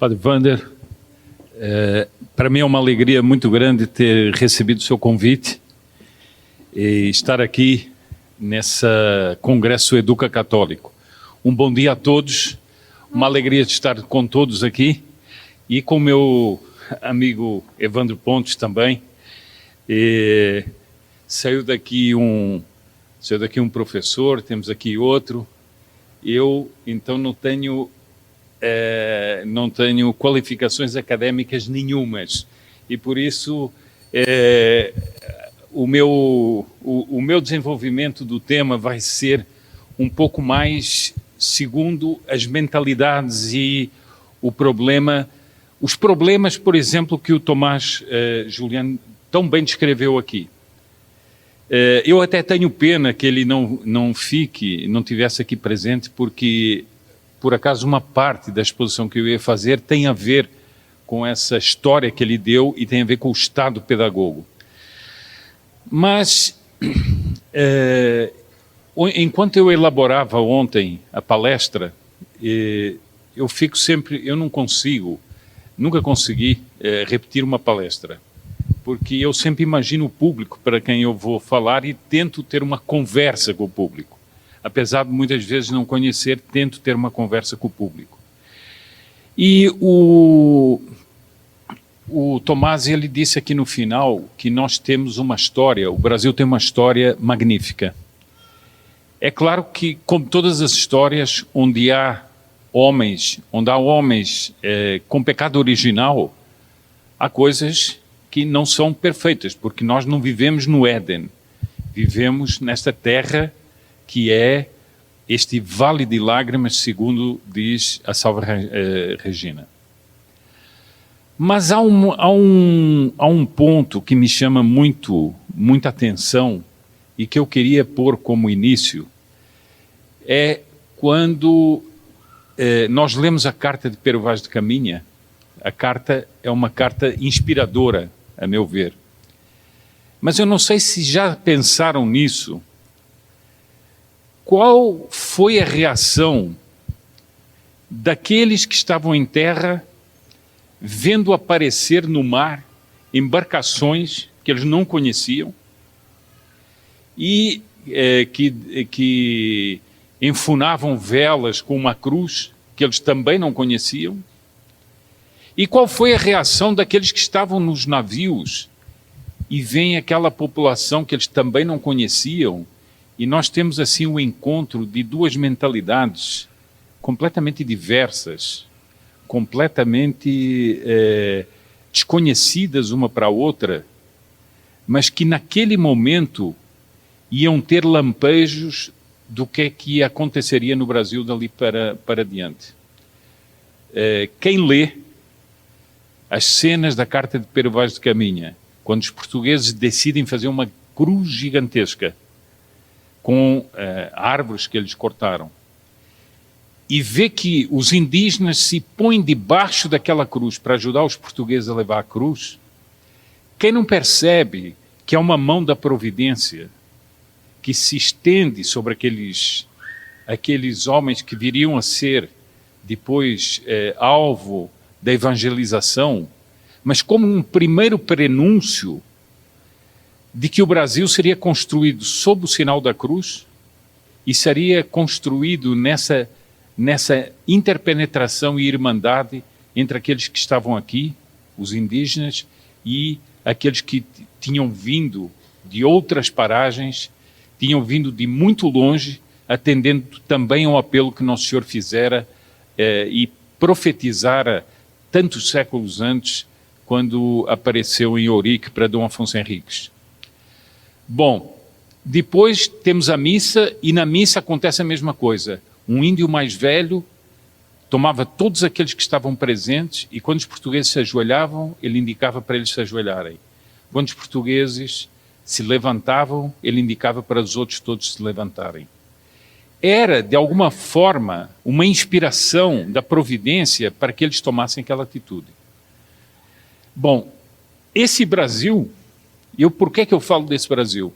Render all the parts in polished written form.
Padre Wander, para mim é uma alegria muito grande ter recebido o seu convite e estar aqui nessa Congresso Educa Católico. Um bom dia a todos, uma alegria de estar com todos aqui e com meu amigo Evandro Pontes também. Saiu daqui um professor, temos aqui outro. Eu, então, não tenho qualificações académicas nenhumas e, por isso, o meu desenvolvimento do tema vai ser um pouco mais segundo as mentalidades e os problemas, por exemplo, que o Tomás Juliano tão bem descreveu aqui. Eu até tenho pena que ele não tivesse aqui presente, porque, por acaso, uma parte da exposição que eu ia fazer tem a ver com essa história que ele deu e tem a ver com o Estado pedagogo. Mas, enquanto eu elaborava ontem a palestra, eu nunca consegui repetir uma palestra, porque eu sempre imagino o público para quem eu vou falar e tento ter uma conversa com o público. Apesar de muitas vezes não conhecer, tento ter uma conversa com o público. E o Tomás, ele disse aqui no final que nós temos uma história, o Brasil tem uma história magnífica. É claro que, como todas as histórias onde há homens com pecado original, há coisas que não são perfeitas, porque nós não vivemos no Éden, vivemos nesta terra que é este vale de lágrimas, segundo diz a Salve Regina. Mas há um ponto que me chama muita atenção e que eu queria pôr como início, é quando nós lemos a carta de Pero Vaz de Caminha. A carta é uma carta inspiradora, a meu ver. Mas eu não sei se já pensaram nisso. Qual foi a reação daqueles que estavam em terra, vendo aparecer no mar embarcações que eles não conheciam e que enfunavam velas com uma cruz que eles também não conheciam? E qual foi a reação daqueles que estavam nos navios e veem aquela população que eles também não conheciam? E nós temos assim o encontro de duas mentalidades completamente diversas, completamente desconhecidas uma para a outra, mas que naquele momento iam ter lampejos do que aconteceria no Brasil dali para diante. Quem lê as cenas da carta de Pero Vaz de Caminha, quando os portugueses decidem fazer uma cruz gigantesca com árvores que eles cortaram, e vê que os indígenas se põem debaixo daquela cruz para ajudar os portugueses a levar a cruz, quem não percebe que é uma mão da providência que se estende sobre aqueles homens que viriam a ser depois alvo da evangelização, mas como um primeiro prenúncio de que o Brasil seria construído sob o sinal da cruz e seria construído nessa interpenetração e irmandade entre aqueles que estavam aqui, os indígenas, e aqueles que tinham vindo de outras paragens, tinham vindo de muito longe, atendendo também ao apelo que Nosso Senhor fizera e profetizara tantos séculos antes, quando apareceu em Ourique para Dom Afonso Henriques. Bom, depois temos a missa, e na missa acontece a mesma coisa. Um índio mais velho tomava todos aqueles que estavam presentes e, quando os portugueses se ajoelhavam, ele indicava para eles se ajoelharem. Quando os portugueses se levantavam, ele indicava para os outros todos se levantarem. Era, de alguma forma, uma inspiração da providência para que eles tomassem aquela atitude. Bom, esse Brasil, por que eu falo desse Brasil?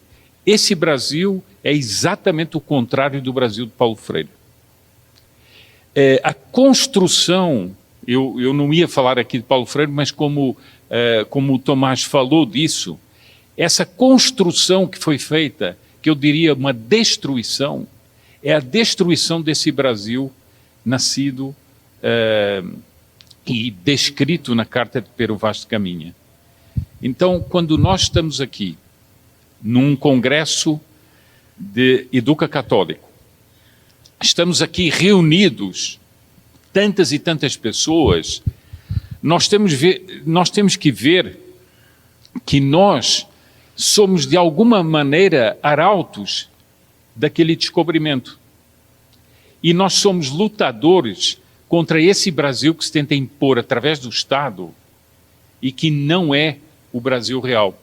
Esse Brasil é exatamente o contrário do Brasil de Paulo Freire. A construção eu não ia falar aqui de Paulo Freire, mas como o Tomás falou disso, essa construção que foi feita, que eu diria uma destruição, é a destruição desse Brasil nascido e descrito na Carta de Pero Vaz de Caminha. Então, quando nós estamos aqui, num congresso de Educa Católico, estamos aqui reunidos, tantas e tantas pessoas, nós temos que ver que nós somos, de alguma maneira, arautos daquele descobrimento. E nós somos lutadores contra esse Brasil que se tenta impor através do Estado e que não é o Brasil real,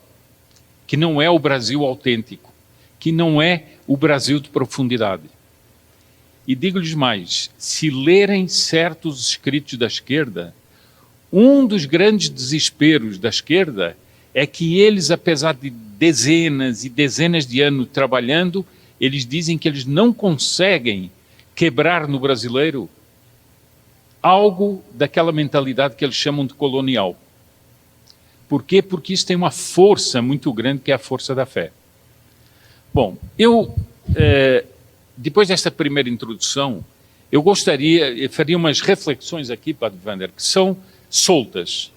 que não é o Brasil autêntico, que não é o Brasil de profundidade. E digo-lhes mais, se lerem certos escritos da esquerda, um dos grandes desesperos da esquerda é que eles, apesar de dezenas e dezenas de anos trabalhando, eles dizem que eles não conseguem quebrar no brasileiro algo daquela mentalidade que eles chamam de colonial. Por quê? Porque isso tem uma força muito grande, que é a força da fé. Bom, depois desta primeira introdução, eu faria umas reflexões aqui, Padre Wander, que são soltas,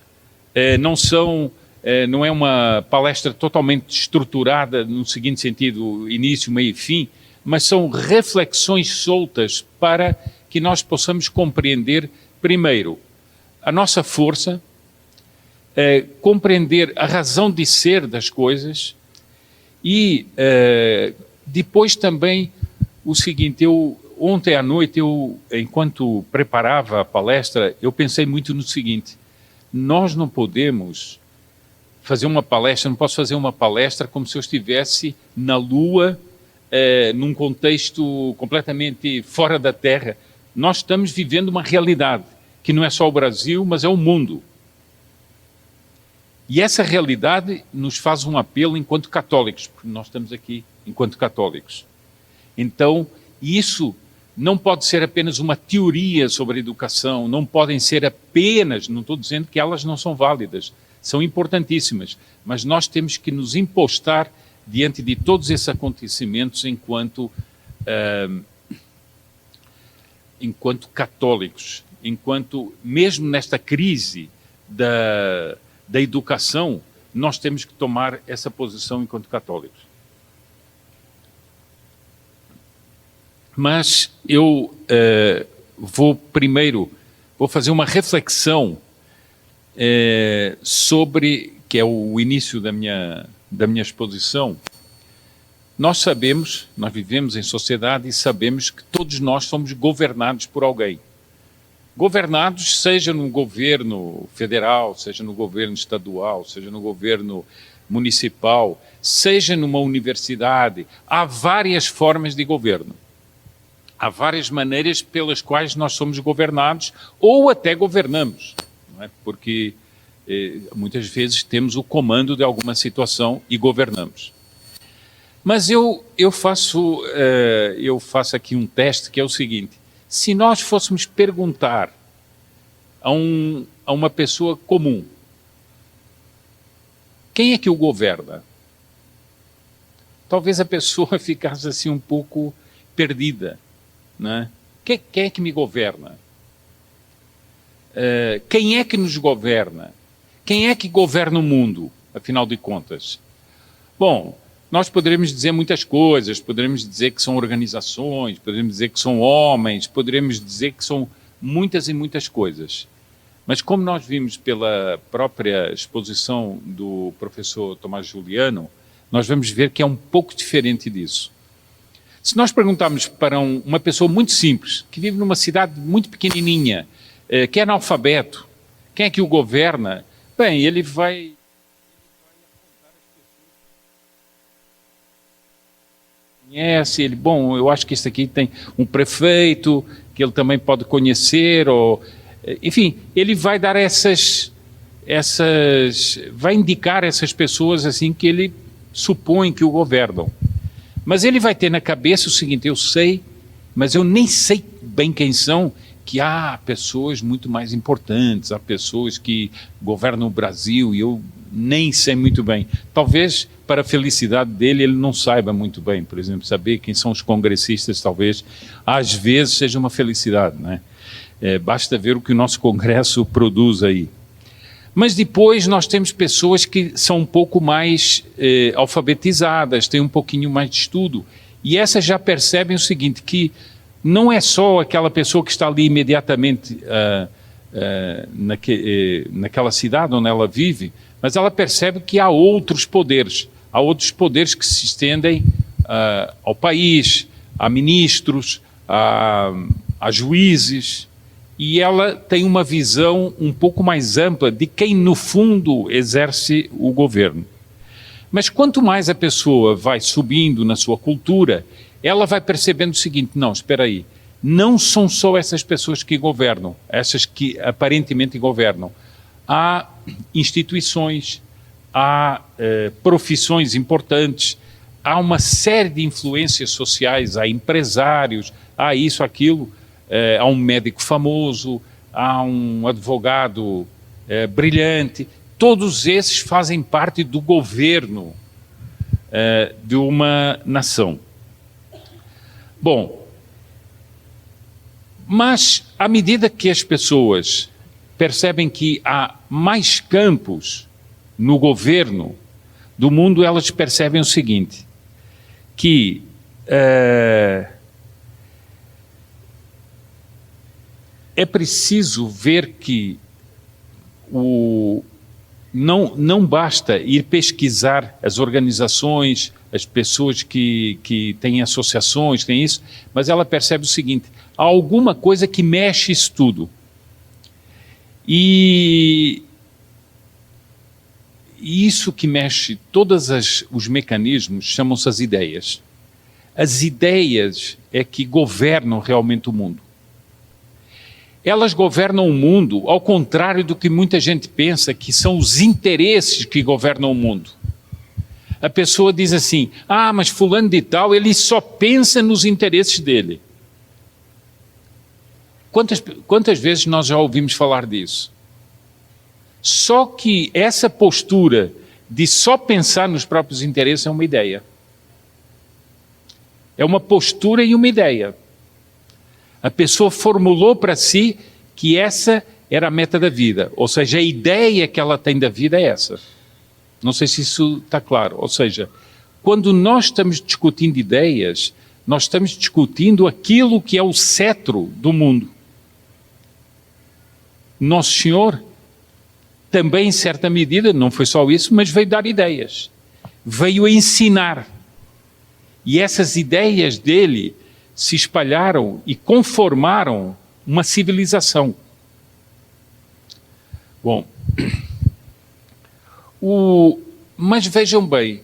não é uma palestra totalmente estruturada no seguinte sentido, início, meio e fim, mas são reflexões soltas para que nós possamos compreender, primeiro, a nossa força, compreender a razão de ser das coisas e depois também o seguinte, ontem à noite, enquanto preparava a palestra, eu pensei muito no seguinte, nós não podemos fazer uma palestra, não posso fazer uma palestra como se eu estivesse na Lua, num contexto completamente fora da Terra. Nós estamos vivendo uma realidade, que não é só o Brasil, mas é o mundo. E essa realidade nos faz um apelo enquanto católicos, porque nós estamos aqui enquanto católicos. Então, isso não pode ser apenas uma teoria sobre a educação, não podem ser apenas, não estou dizendo que elas não são válidas, são importantíssimas, mas nós temos que nos impostar diante de todos esses acontecimentos enquanto católicos, enquanto, mesmo nesta crise da educação, nós temos que tomar essa posição enquanto católicos. Mas eu vou fazer uma reflexão sobre, que é o início da minha exposição. Nós vivemos em sociedade e sabemos que todos nós somos governados por alguém. Governados, seja no governo federal, seja no governo estadual, seja no governo municipal, seja numa universidade, há várias formas de governo. Há várias maneiras pelas quais nós somos governados ou até governamos, não é? Porque muitas vezes temos o comando de alguma situação e governamos. Mas eu faço aqui um teste que é o seguinte, se nós fôssemos perguntar a uma pessoa comum, quem é que o governa? Talvez a pessoa ficasse assim um pouco perdida. Né? Quem é que me governa? Quem é que nos governa? Quem é que governa o mundo, afinal de contas? Bom, nós poderíamos dizer muitas coisas, poderíamos dizer que são organizações, poderíamos dizer que são homens, poderíamos dizer que são muitas e muitas coisas. Mas como nós vimos pela própria exposição do professor Tomás Juliano, nós vamos ver que é um pouco diferente disso. Se nós perguntarmos para uma pessoa muito simples, que vive numa cidade muito pequenininha, que é analfabeto, quem é que o governa? Bem, ele vai conhece, eu acho que esse aqui tem um prefeito, que ele também pode conhecer, enfim, ele vai dar vai indicar essas pessoas assim que ele supõe que o governam. Mas ele vai ter na cabeça o seguinte, eu sei, mas eu nem sei bem quem são, que há pessoas muito mais importantes, há pessoas que governam o Brasil e eu nem sei muito bem. Talvez, para a felicidade dele, ele não saiba muito bem. Por exemplo, saber quem são os congressistas, talvez, às vezes, seja uma felicidade, né? Basta ver o que o nosso Congresso produz aí. Mas depois nós temos pessoas que são um pouco mais alfabetizadas, têm um pouquinho mais de estudo, e essas já percebem o seguinte, que não é só aquela pessoa que está ali imediatamente naquela cidade onde ela vive, mas ela percebe que há outros poderes que se estendem ao país, a ministros, a juízes, e ela tem uma visão um pouco mais ampla de quem, no fundo, exerce o governo. Mas quanto mais a pessoa vai subindo na sua cultura, ela vai percebendo o seguinte, não, espera aí, não são só essas pessoas que governam, essas que aparentemente governam. Há instituições, há profissões importantes, há uma série de influências sociais, há empresários, há isso, aquilo, há um médico famoso, há um advogado brilhante, todos esses fazem parte do governo de uma nação. Bom, mas à medida que as pessoas percebem que há mais campos no governo do mundo, elas percebem o seguinte, que é preciso ver que não basta ir pesquisar as organizações, as pessoas que têm associações, têm isso, mas ela percebe o seguinte, há alguma coisa que mexe isso tudo. E isso que mexe todos os mecanismos chamam-se as ideias. As ideias é que governam realmente o mundo. Elas governam o mundo ao contrário do que muita gente pensa, que são os interesses que governam o mundo. A pessoa diz assim, mas fulano de tal, ele só pensa nos interesses dele. Quantas vezes nós já ouvimos falar disso? Só que essa postura de só pensar nos próprios interesses é uma ideia. É uma postura e uma ideia. A pessoa formulou para si que essa era a meta da vida, ou seja, a ideia que ela tem da vida é essa. Não sei se isso está claro. Ou seja, quando nós estamos discutindo ideias, nós estamos discutindo aquilo que é o cetro do mundo. Nosso Senhor também, em certa medida, não foi só isso, mas veio dar ideias. Veio ensinar. E essas ideias dele se espalharam e conformaram uma civilização. Bom, mas vejam bem,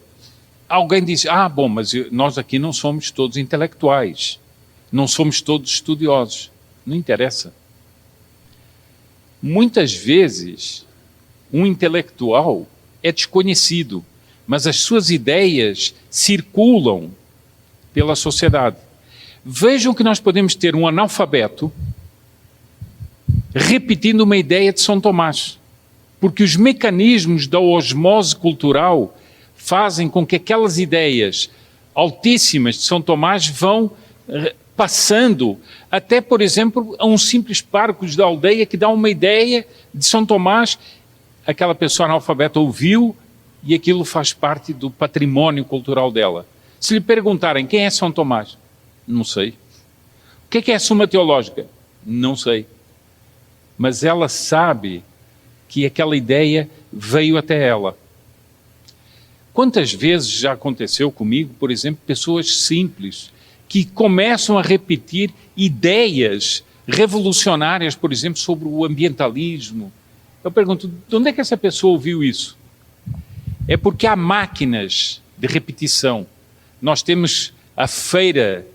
alguém diz, bom, mas nós aqui não somos todos intelectuais, não somos todos estudiosos. Não interessa. Muitas vezes, um intelectual é desconhecido, mas as suas ideias circulam pela sociedade. Vejam que nós podemos ter um analfabeto repetindo uma ideia de São Tomás, porque os mecanismos da osmose cultural fazem com que aquelas ideias altíssimas de São Tomás vão passando até, por exemplo, a um simples pároco da aldeia que dá uma ideia de São Tomás, aquela pessoa analfabeta ouviu e aquilo faz parte do patrimônio cultural dela. Se lhe perguntarem quem é São Tomás, não sei. O que é a Suma Teológica? Não sei. Mas ela sabe que aquela ideia veio até ela. Quantas vezes já aconteceu comigo, por exemplo, pessoas simples que começam a repetir ideias revolucionárias, por exemplo, sobre o ambientalismo. Eu pergunto, de onde é que essa pessoa ouviu isso? É porque há máquinas de repetição. Nós temos a feira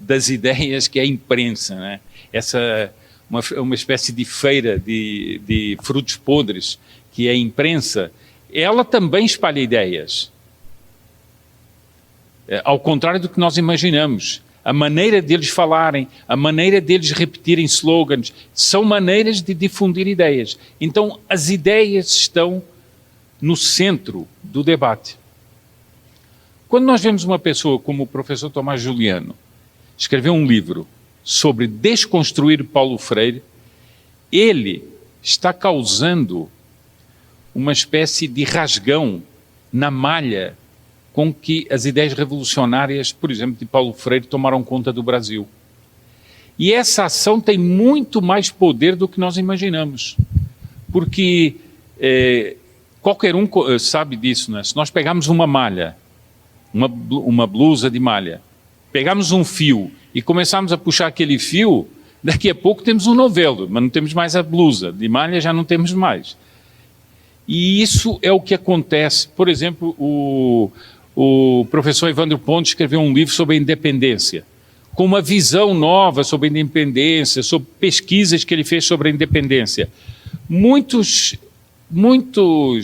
das ideias, que é a imprensa, né? Uma espécie de feira de frutos podres, que é a imprensa, ela também espalha ideias. Ao contrário do que nós imaginamos. a maneira deles falarem, a maneira deles repetirem slogans, são maneiras de difundir ideias. Então, as ideias estão no centro do debate. Quando nós vemos uma pessoa como o professor Tomás Juliano escrever um livro sobre desconstruir Paulo Freire, ele está causando uma espécie de rasgão na malha com que as ideias revolucionárias, por exemplo, de Paulo Freire, tomaram conta do Brasil. E essa ação tem muito mais poder do que nós imaginamos. Porque qualquer um sabe disso, né? Se nós pegarmos uma malha, uma blusa de malha, pegarmos um fio e começarmos a puxar aquele fio, daqui a pouco temos um novelo, mas não temos mais a blusa, de malha já não temos mais. E isso é o que acontece. Por exemplo, o professor Evandro Pontes escreveu um livro sobre a independência, com uma visão nova sobre a independência, sobre pesquisas que ele fez sobre a independência. Muitos,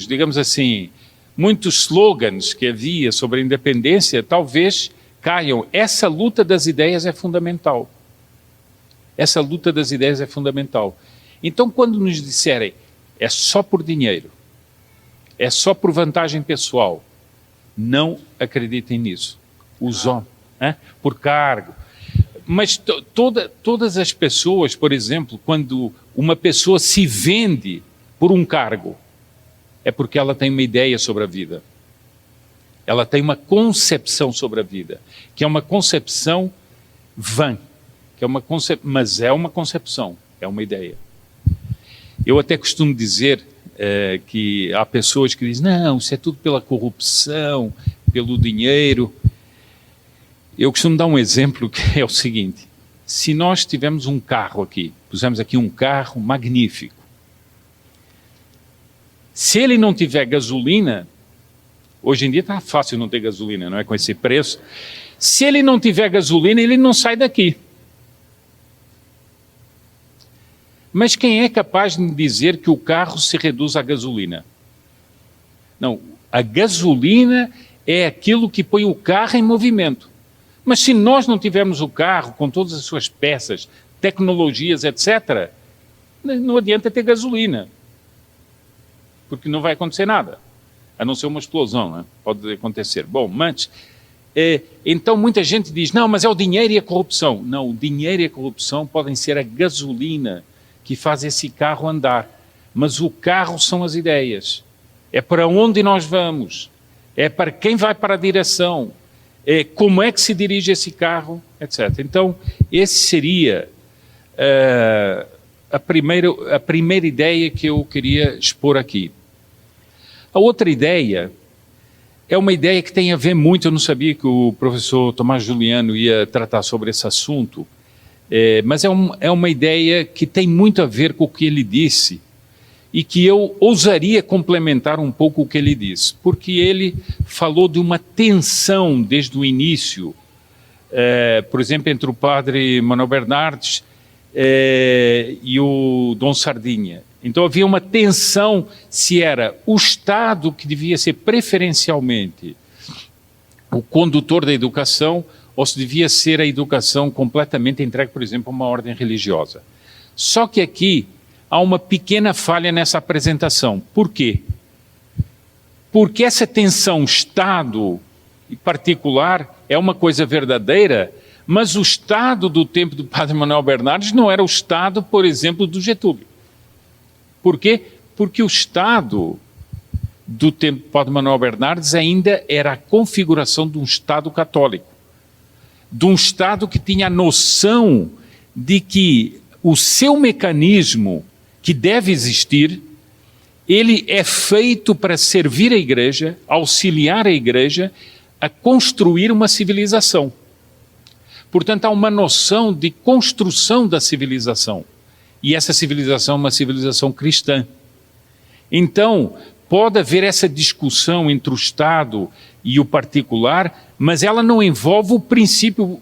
digamos assim, muitos slogans que havia sobre a independência talvez caiam. Essa luta das ideias é fundamental. Essa luta das ideias é fundamental. Então, quando nos disserem é só por dinheiro, é só por vantagem pessoal, não acreditem nisso. Os homens, por cargo. Mas todas as pessoas, por exemplo, quando uma pessoa se vende por um cargo, é porque ela tem uma ideia sobre a vida. Ela tem uma concepção sobre a vida, que é uma concepção vã, mas é uma concepção, é uma ideia. Eu até costumo dizer que há pessoas que dizem, não, isso é tudo pela corrupção, pelo dinheiro. Eu costumo dar um exemplo que é o seguinte: se nós tivermos um carro aqui, pusemos aqui um carro magnífico, se ele não tiver gasolina, hoje em dia está fácil não ter gasolina, não é, com esse preço, se ele não tiver gasolina, ele não sai daqui. Mas quem é capaz de dizer que o carro se reduz à gasolina? Não, a gasolina é aquilo que põe o carro em movimento. Mas se nós não tivermos o carro com todas as suas peças, tecnologias, etc., não adianta ter gasolina, porque não vai acontecer nada, a não ser uma explosão, né? Pode acontecer. Bom, mas, então muita gente diz, não, mas é o dinheiro e a corrupção. Não, o dinheiro e a corrupção podem ser a gasolina que faz esse carro andar, mas o carro são as ideias, é para onde nós vamos, é para quem vai para a direção, é como é que se dirige esse carro, etc. Então, esse seria a primeira ideia que eu queria expor aqui. A outra ideia é uma ideia que tem a ver muito, eu não sabia que o professor Tomás Juliano ia tratar sobre esse assunto, mas é uma ideia que tem muito a ver com o que ele disse e que eu ousaria complementar um pouco o que ele disse, porque ele falou de uma tensão desde o início, por exemplo, entre o padre Manuel Bernardes e o Dom Sardinha. Então havia uma tensão se era o Estado que devia ser preferencialmente o condutor da educação ou se devia ser a educação completamente entregue, por exemplo, a uma ordem religiosa. Só que aqui há uma pequena falha nessa apresentação. Por quê? Porque essa tensão Estado e particular é uma coisa verdadeira, mas o Estado do tempo do padre Manuel Bernardes não era o Estado, por exemplo, do Getúlio. Por quê? Porque o Estado do tempo do padre Manuel Bernardes ainda era a configuração de um Estado católico, de um Estado que tinha a noção de que o seu mecanismo, que deve existir, ele é feito para servir a Igreja, auxiliar a Igreja a construir uma civilização. Portanto, há uma noção de construção da civilização. E essa civilização é uma civilização cristã. Então, pode haver essa discussão entre o Estado e o particular, mas ela não envolve o princípio,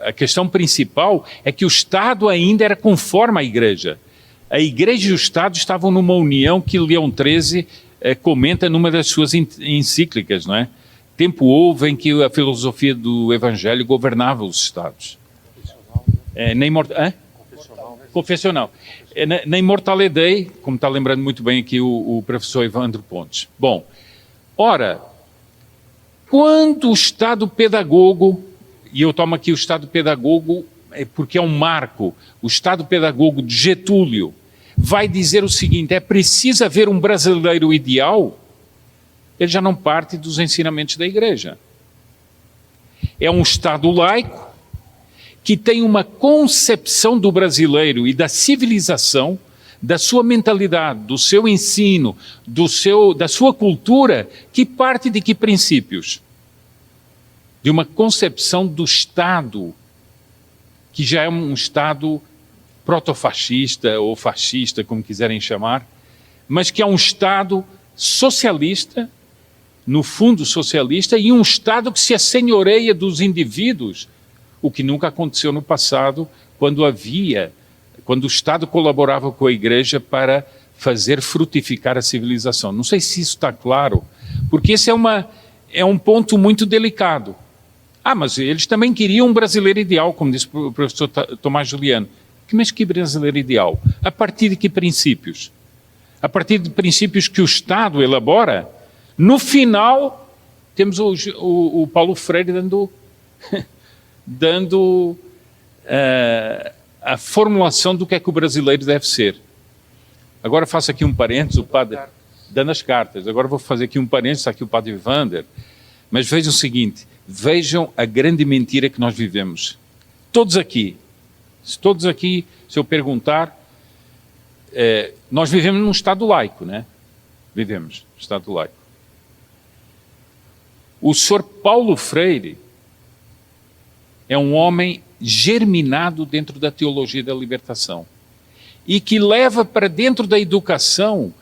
a questão principal é que o Estado ainda era conforme à Igreja. A Igreja e o Estado estavam numa união que Leão XIII comenta numa das suas encíclicas, não é? tempo houve em que a filosofia do Evangelho governava os Estados. Confessional. Na Immortale Dei, como está lembrando muito bem aqui o professor Evandro Pontes. Bom, ora, quando o Estado pedagogo, e eu tomo aqui o Estado pedagogo porque é um marco, o Estado pedagogo de Getúlio, vai dizer o seguinte: é preciso haver um brasileiro ideal, ele já não parte dos ensinamentos da Igreja. É um Estado laico que tem uma concepção do brasileiro e da civilização, da sua mentalidade, do seu ensino, da sua cultura, que parte de que princípios? De uma concepção do Estado, que já é um Estado protofascista ou fascista, como quiserem chamar, mas que é um Estado socialista, no fundo socialista, e um Estado que se assenhoreia dos indivíduos, o que nunca aconteceu no passado, quando o Estado colaborava com a Igreja para fazer frutificar a civilização. Não sei se isso está claro, porque esse é um ponto muito delicado. Mas eles também queriam um brasileiro ideal, como disse o professor Tomás Juliano. Mas que brasileiro ideal? A partir de que princípios? A partir de princípios que o Estado elabora? No final, temos o Paulo Freire dando a formulação do que é que o brasileiro deve ser. Agora faço aqui um parênteses, o padre dando as cartas. Agora vou fazer aqui um parênteses, está aqui o padre Wander. Mas vejam o seguinte, vejam a grande mentira que nós vivemos. Todos aqui, se eu perguntar, nós vivemos num Estado laico, né? Vivemos num Estado laico. O senhor Paulo Freire é um homem germinado dentro da teologia da libertação e que leva para dentro da educação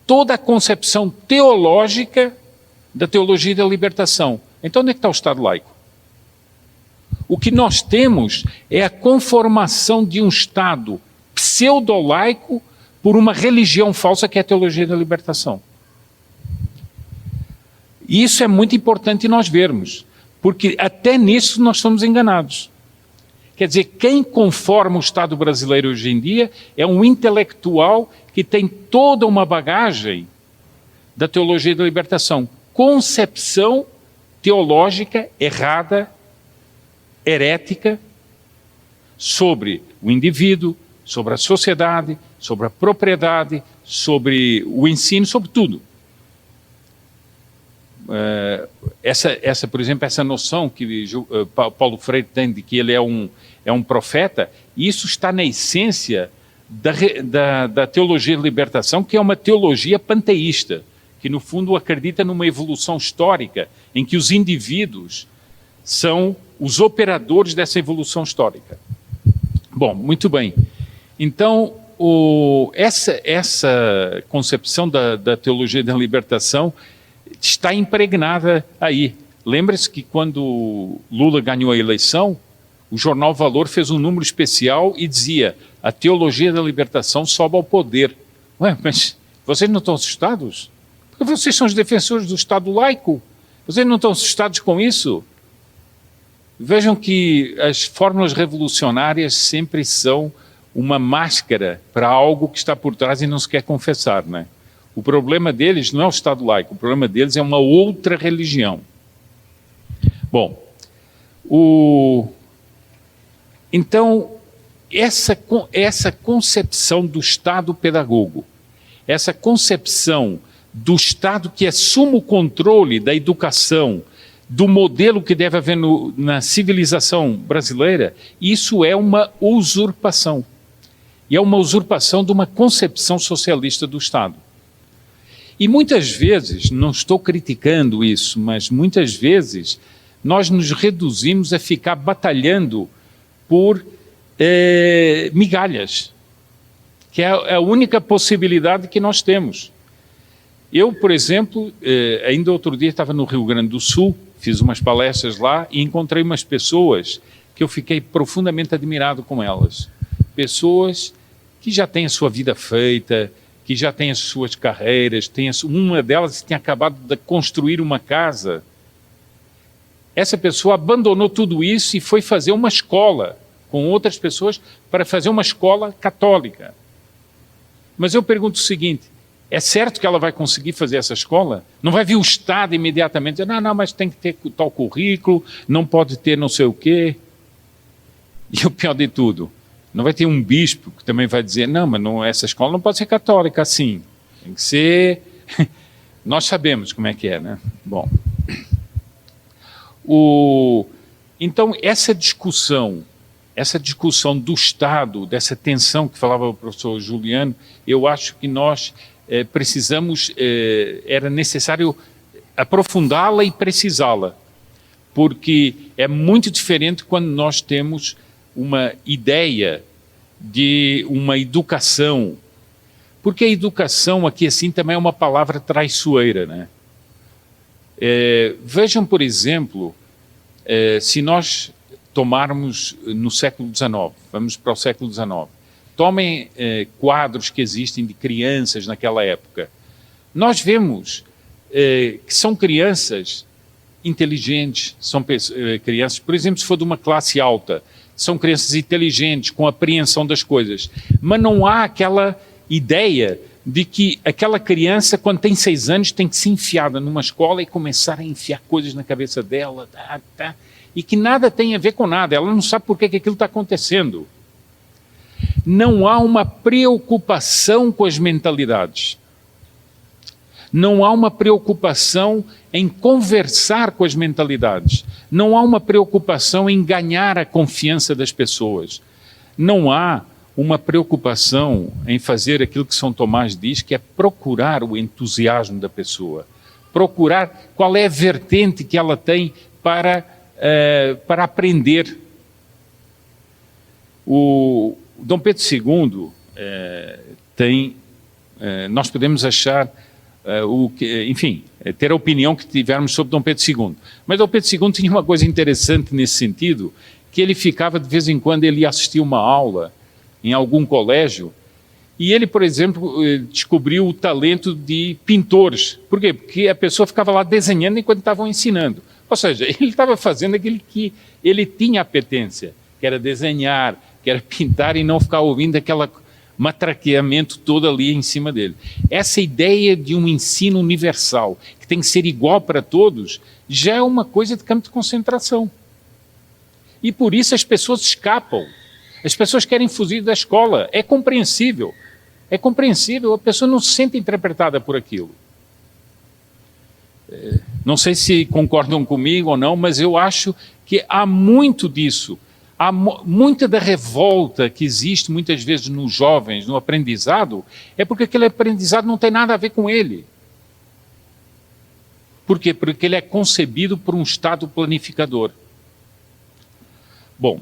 toda a concepção teológica da teologia da libertação. Então, onde é que está o Estado laico? O que nós temos é a conformação de um Estado pseudo-laico por uma religião falsa que é a teologia da libertação. E isso é muito importante nós vermos, porque até nisso nós somos enganados. Quer dizer, quem conforma o Estado brasileiro hoje em dia é um intelectual que tem toda uma bagagem da teologia da libertação. Concepção teológica errada, herética, sobre o indivíduo, sobre a sociedade, sobre a propriedade, sobre o ensino, sobre tudo. Por exemplo, essa noção que Paulo Freire tem de que ele é um profeta, isso está na essência da teologia de libertação, que é uma teologia panteísta, que no fundo acredita numa evolução histórica, em que os indivíduos são os operadores dessa evolução histórica. Bom, muito bem. Então, essa concepção da teologia da libertação está impregnada aí. Lembre-se que quando Lula ganhou a eleição, o jornal Valor fez um número especial e dizia: a teologia da libertação sobe ao poder. Mas vocês não estão assustados? Porque vocês são os defensores do Estado laico. Vocês não estão assustados com isso? Vejam que as fórmulas revolucionárias sempre são uma máscara para algo que está por trás e não se quer confessar, né? O problema deles não é o Estado laico, o problema deles é uma outra religião. Bom, então, essa concepção do Estado pedagogo, essa concepção do Estado que assume o controle da educação, do modelo que deve haver na civilização brasileira, isso é uma usurpação. E é uma usurpação de uma concepção socialista do Estado. E muitas vezes, não estou criticando isso, mas muitas vezes nós nos reduzimos a ficar batalhando por migalhas, que é a única possibilidade que nós temos. Eu, por exemplo, ainda outro dia estava no Rio Grande do Sul, fiz umas palestras lá e encontrei umas pessoas que eu fiquei profundamente admirado com elas. Pessoas que já têm a sua vida feita, que já têm as suas carreiras, uma delas tinha acabado de construir uma casa essa pessoa abandonou tudo isso e foi fazer uma escola com outras pessoas para fazer uma escola católica. Mas eu pergunto o seguinte, é certo que ela vai conseguir fazer essa escola? Não vai vir o Estado imediatamente dizer, não, mas tem que ter tal currículo, não pode ter não sei o quê. E o pior de tudo, não vai ter um bispo que também vai dizer, não, mas não, essa escola não pode ser católica assim. Tem que ser... Nós sabemos como é que é, né? Bom. Então, essa discussão do Estado, dessa tensão que falava o professor Juliano, eu acho que nós precisamos, era necessário aprofundá-la e precisá-la, porque é muito diferente quando nós temos uma ideia de uma educação, porque a educação aqui assim também é uma palavra traiçoeira, né? Vejam, por exemplo, se nós tomarmos no século XIX, vamos para o século XIX, tomem quadros que existem de crianças naquela época. Nós vemos que são crianças inteligentes, são crianças, por exemplo, se for de uma classe alta, são crianças inteligentes, com apreensão das coisas, mas não há aquela ideia de que aquela criança, quando tem 6 anos, tem que ser enfiada numa escola e começar a enfiar coisas na cabeça dela, e que nada tem a ver com nada, ela não sabe por que aquilo está acontecendo. Não há uma preocupação com as mentalidades. Não há uma preocupação em conversar com as mentalidades. Não há uma preocupação em ganhar a confiança das pessoas. Não há uma preocupação em fazer aquilo que São Tomás diz, que é procurar o entusiasmo da pessoa. Procurar qual é a vertente que ela tem para aprender. O Dom Pedro II nós podemos achar, ter a opinião que tivermos sobre Dom Pedro II. Mas Dom Pedro II tinha uma coisa interessante nesse sentido, que ele ficava, de vez em quando, ele ia assistir uma aula em algum colégio, e ele, por exemplo, descobriu o talento de pintores. Por quê? Porque a pessoa ficava lá desenhando enquanto estavam ensinando. Ou seja, ele estava fazendo aquilo que ele tinha apetência, que era desenhar, que era pintar e não ficar ouvindo aquele matraqueamento todo ali em cima dele. Essa ideia de um ensino universal, que tem que ser igual para todos, já é uma coisa de campo de concentração. E por isso as pessoas escapam. As pessoas querem fugir da escola. É compreensível. É compreensível. A pessoa não se sente interpretada por aquilo. Não sei se concordam comigo ou não, mas eu acho que há muito disso. Há muita da revolta que existe muitas vezes nos jovens, no aprendizado, é porque aquele aprendizado não tem nada a ver com ele. Por quê? Porque ele é concebido por um Estado planificador. Bom,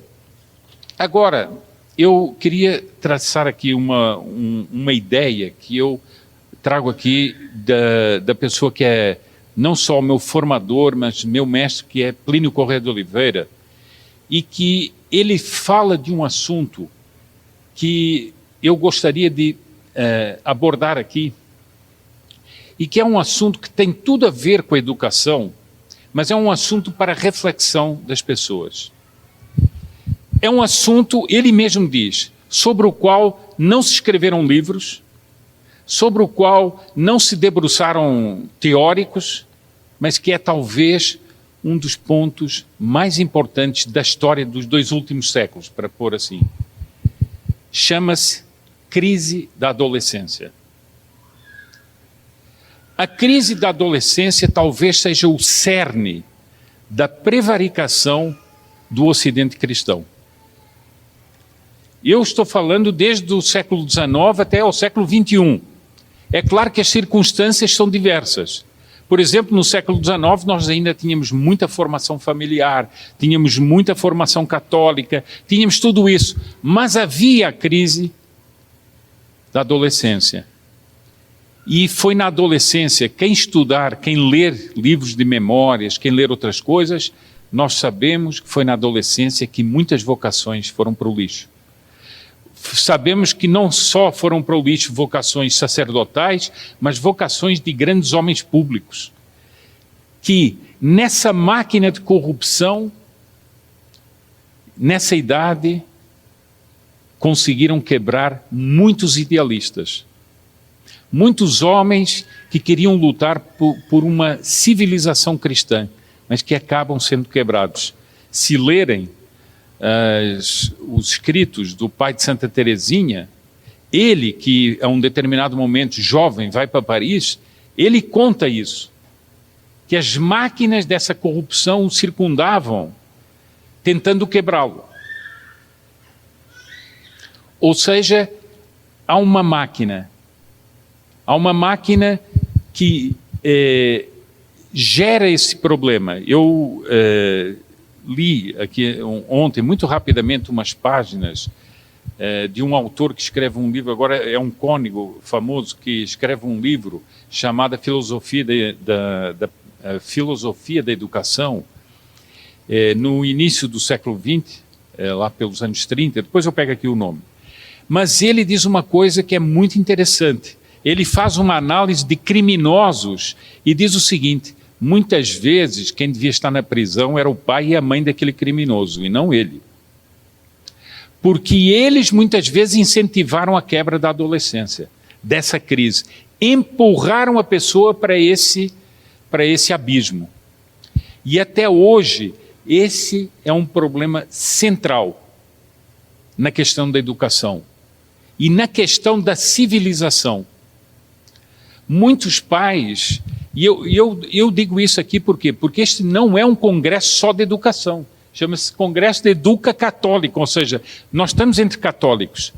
agora, eu queria traçar aqui uma ideia que eu trago aqui da pessoa que é não só meu formador, mas meu mestre, que é Plínio Corrêa de Oliveira, e que ele fala de um assunto que eu gostaria de abordar aqui, e que é um assunto que tem tudo a ver com a educação, mas é um assunto para a reflexão das pessoas. É um assunto, ele mesmo diz, sobre o qual não se escreveram livros, sobre o qual não se debruçaram teóricos, mas que é talvez um dos pontos mais importantes da história dos 2 últimos séculos, para pôr assim. Chama-se crise da adolescência. A crise da adolescência talvez seja o cerne da prevaricação do Ocidente cristão. Eu estou falando desde o século XIX até o século XXI. É claro que as circunstâncias são diversas. Por exemplo, no século XIX nós ainda tínhamos muita formação familiar, tínhamos muita formação católica, tínhamos tudo isso, mas havia a crise da adolescência. E foi na adolescência, quem estudar, quem ler livros de memórias, quem ler outras coisas, nós sabemos que foi na adolescência que muitas vocações foram para o lixo. Sabemos que não só foram para o lixo vocações sacerdotais, mas vocações de grandes homens públicos, que nessa máquina de corrupção, nessa idade, conseguiram quebrar muitos idealistas. Muitos homens que queriam lutar por uma civilização cristã, mas que acabam sendo quebrados. Se lerem os escritos do pai de Santa Teresinha, ele que a um determinado momento, jovem, vai para Paris, ele conta isso, que as máquinas dessa corrupção o circundavam, tentando quebrá-lo. Ou seja, há uma máquina que gera esse problema. Eu li aqui ontem, muito rapidamente, umas páginas de um autor que escreve um livro, agora é um cônego famoso, que escreve um livro chamado Filosofia da Educação, no início do século XX, lá pelos anos 30, depois eu pego aqui o nome. Mas ele diz uma coisa que é muito interessante. Ele faz uma análise de criminosos e diz o seguinte: muitas vezes quem devia estar na prisão era o pai e a mãe daquele criminoso, e não ele. Porque eles muitas vezes incentivaram a quebra da adolescência, dessa crise. Empurraram a pessoa para esse abismo. E até hoje, esse é um problema central na questão da educação e na questão da civilização. Muitos pais, e eu digo isso aqui por quê? Porque este não é um congresso só de educação, chama-se Congresso de Educa Católico, ou seja, nós estamos entre católicos,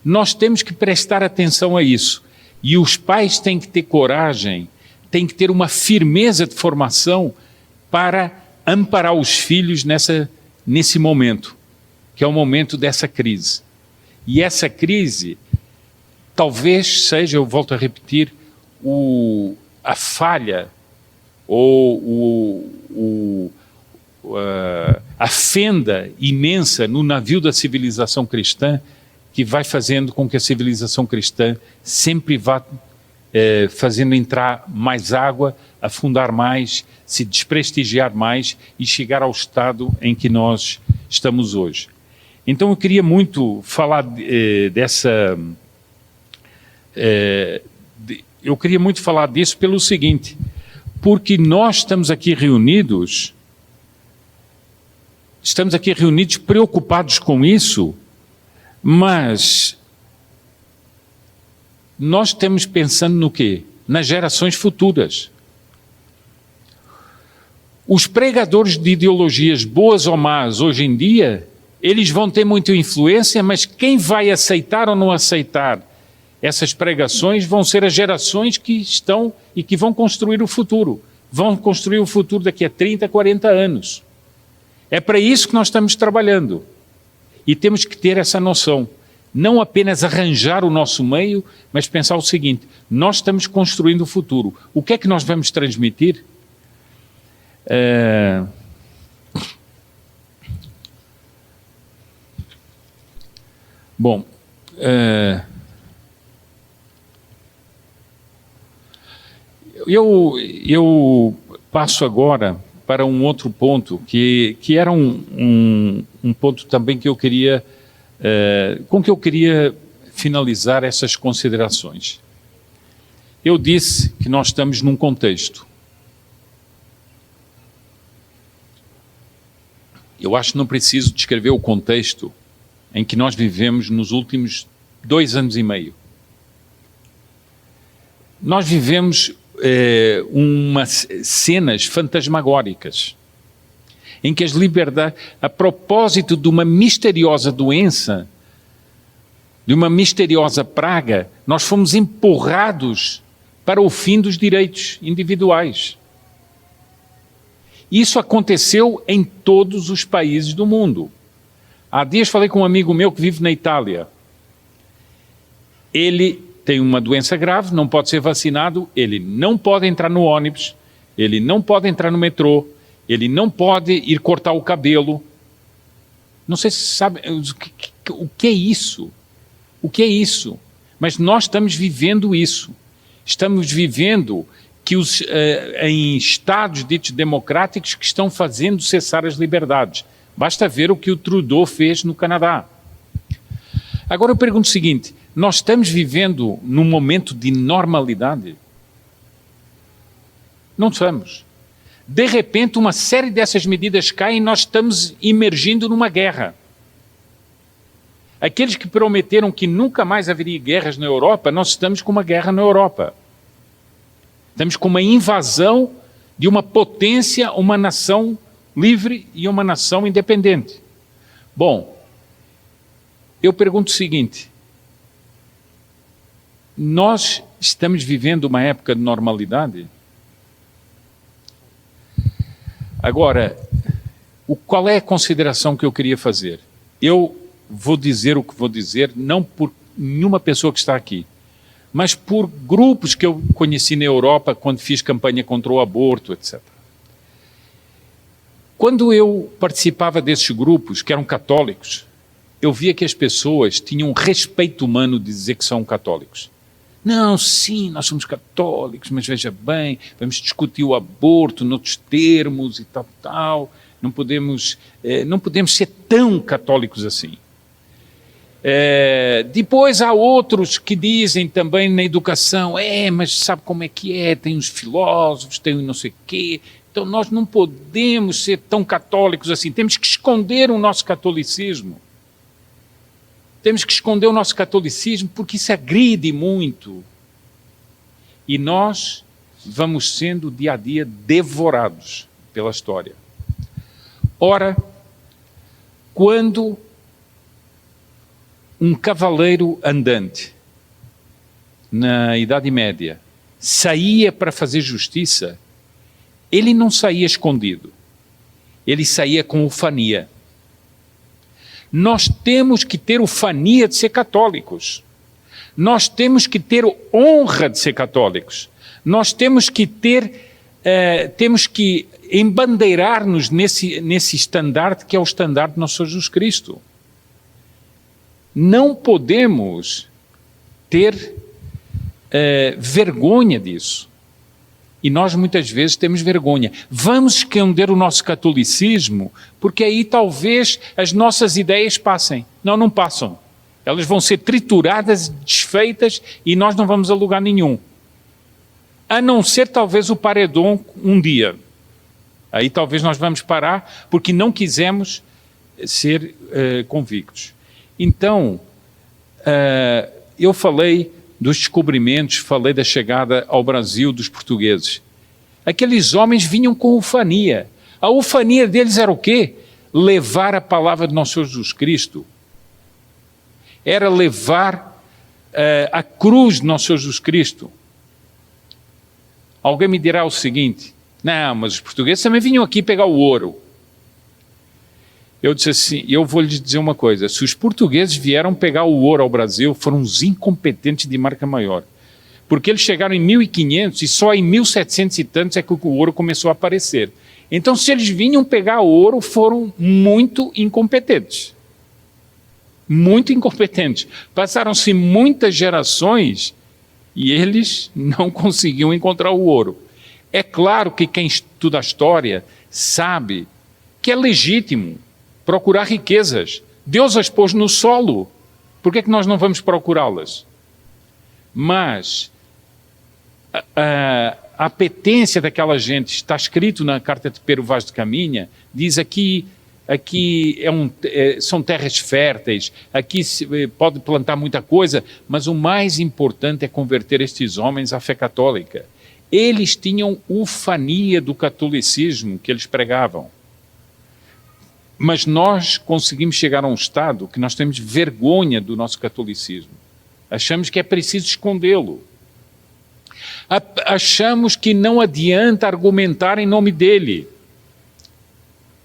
nós temos que prestar atenção a isso, e os pais têm que ter coragem, têm que ter uma firmeza de formação para amparar os filhos nesse momento, que é o momento dessa crise. E essa crise talvez seja, eu volto a repetir, a falha ou a fenda imensa no navio da civilização cristã, que vai fazendo com que a civilização cristã sempre vá fazendo entrar mais água, afundar mais, se desprestigiar mais e chegar ao estado em que nós estamos hoje. Então eu queria muito falar eu queria muito falar disso pelo seguinte, porque nós estamos aqui reunidos preocupados com isso, mas nós estamos pensando no quê? Nas gerações futuras. Os pregadores de ideologias boas ou más hoje em dia, eles vão ter muita influência, mas quem vai aceitar ou não aceitar essas pregações vão ser as gerações que estão e que vão construir o futuro. Vão construir o futuro daqui a 30, 40 anos. É para isso que nós estamos trabalhando. E temos que ter essa noção. Não apenas arranjar o nosso meio, mas pensar o seguinte: nós estamos construindo o futuro. O que é que nós vamos transmitir? Bom, eu passo agora para um outro ponto, que era um ponto também que eu queria, com que eu queria finalizar essas considerações. Eu disse que nós estamos num contexto. Eu acho que não preciso descrever o contexto em que nós vivemos nos últimos 2 anos e meio. Nós vivemos umas cenas fantasmagóricas, em que as liberdades, a propósito de uma misteriosa doença, de uma misteriosa praga, nós fomos empurrados para o fim dos direitos individuais. Isso aconteceu em todos os países do mundo. Há dias falei com um amigo meu que vive na Itália. Ele tem uma doença grave, não pode ser vacinado, ele não pode entrar no ônibus, ele não pode entrar no metrô, ele não pode ir cortar o cabelo. Não sei se sabe o que é isso. O que é isso? Mas nós estamos vivendo isso. Estamos vivendo em estados ditos democráticos que estão fazendo cessar as liberdades. Basta ver o que o Trudeau fez no Canadá. Agora eu pergunto o seguinte, nós estamos vivendo num momento de normalidade? Não estamos. De repente, uma série dessas medidas caem e nós estamos imergindo numa guerra. Aqueles que prometeram que nunca mais haveria guerras na Europa, nós estamos com uma guerra na Europa. Estamos com uma invasão de uma potência, uma nação livre e uma nação independente. Bom, eu pergunto o seguinte, nós estamos vivendo uma época de normalidade? Agora, qual é a consideração que eu queria fazer? Eu vou dizer o que vou dizer, não por nenhuma pessoa que está aqui, mas por grupos que eu conheci na Europa quando fiz campanha contra o aborto, etc. Quando eu participava desses grupos, que eram católicos, eu via que as pessoas tinham respeito humano de dizer que são católicos. Não, sim, nós somos católicos, mas veja bem, vamos discutir o aborto noutros termos e tal, não podemos ser tão católicos assim. Depois há outros que dizem também na educação, mas sabe como é que é, tem os filósofos, tem o não sei o quê, então nós não podemos ser tão católicos assim, temos que esconder o nosso catolicismo. Temos que esconder o nosso catolicismo porque isso agride muito. E nós vamos sendo dia a dia devorados pela história. Ora, quando um cavaleiro andante na Idade Média saía para fazer justiça, ele não saía escondido, ele saía com ufania. Nós temos que ter ufania de ser católicos. Nós temos que ter honra de ser católicos. Nós temos que embandeirar-nos nesse estandarte que é o estandarte de nosso Senhor Jesus Cristo. Não podemos ter vergonha disso. E nós muitas vezes temos vergonha. Vamos esconder o nosso catolicismo, porque aí talvez as nossas ideias passem. Não passam. Elas vão ser trituradas, desfeitas, e nós não vamos a lugar nenhum. A não ser talvez o paredão um dia. Aí talvez nós vamos parar, porque não quisemos ser convictos. Então, eu falei dos descobrimentos, falei da chegada ao Brasil dos portugueses. Aqueles homens vinham com ufania. A ufania deles era o quê? Levar a palavra de nosso Senhor Jesus Cristo. Era levar a cruz de nosso Senhor Jesus Cristo. Alguém me dirá o seguinte, não, mas os portugueses também vinham aqui pegar o ouro. Eu disse assim, eu vou lhes dizer uma coisa, se os portugueses vieram pegar o ouro ao Brasil, foram uns incompetentes de marca maior. Porque eles chegaram em 1500 e só em 1700 e tantos é que o ouro começou a aparecer. Então, se eles vinham pegar o ouro, foram muito incompetentes. Muito incompetentes. Passaram-se muitas gerações e eles não conseguiam encontrar o ouro. É claro que quem estuda a história sabe que é legítimo procurar riquezas. Deus as pôs no solo. Por que é que nós não vamos procurá-las? Mas a apetência daquela gente, está escrito na carta de Pero Vaz de Caminha, diz aqui são terras férteis, aqui se pode plantar muita coisa, mas o mais importante é converter estes homens à fé católica. Eles tinham ufania do catolicismo que eles pregavam. Mas nós conseguimos chegar a um estado que nós temos vergonha do nosso catolicismo. Achamos que é preciso escondê-lo. Achamos que não adianta argumentar em nome dele.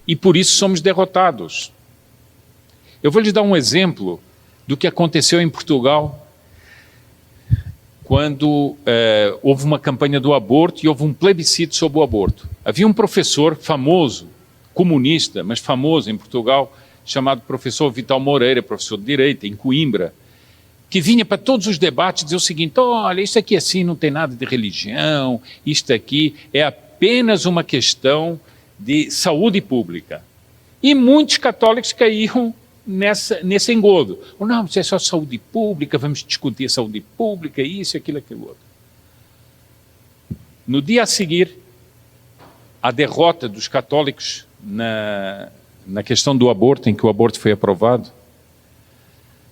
E por isso somos derrotados. Eu vou lhes dar um exemplo do que aconteceu em Portugal quando houve uma campanha do aborto e houve um plebiscito sobre o aborto. Havia um professor famoso, comunista, mas famoso em Portugal, chamado professor Vital Moreira, professor de Direito, em Coimbra, que vinha para todos os debates dizer o seguinte: olha, isso aqui assim não tem nada de religião, isto aqui é apenas uma questão de saúde pública. E muitos católicos caíram nesse engodo. Não, isso é só saúde pública, vamos discutir saúde pública, isso, aquilo, aquilo outro. No dia a seguir, a derrota dos católicos na questão do aborto, em que o aborto foi aprovado,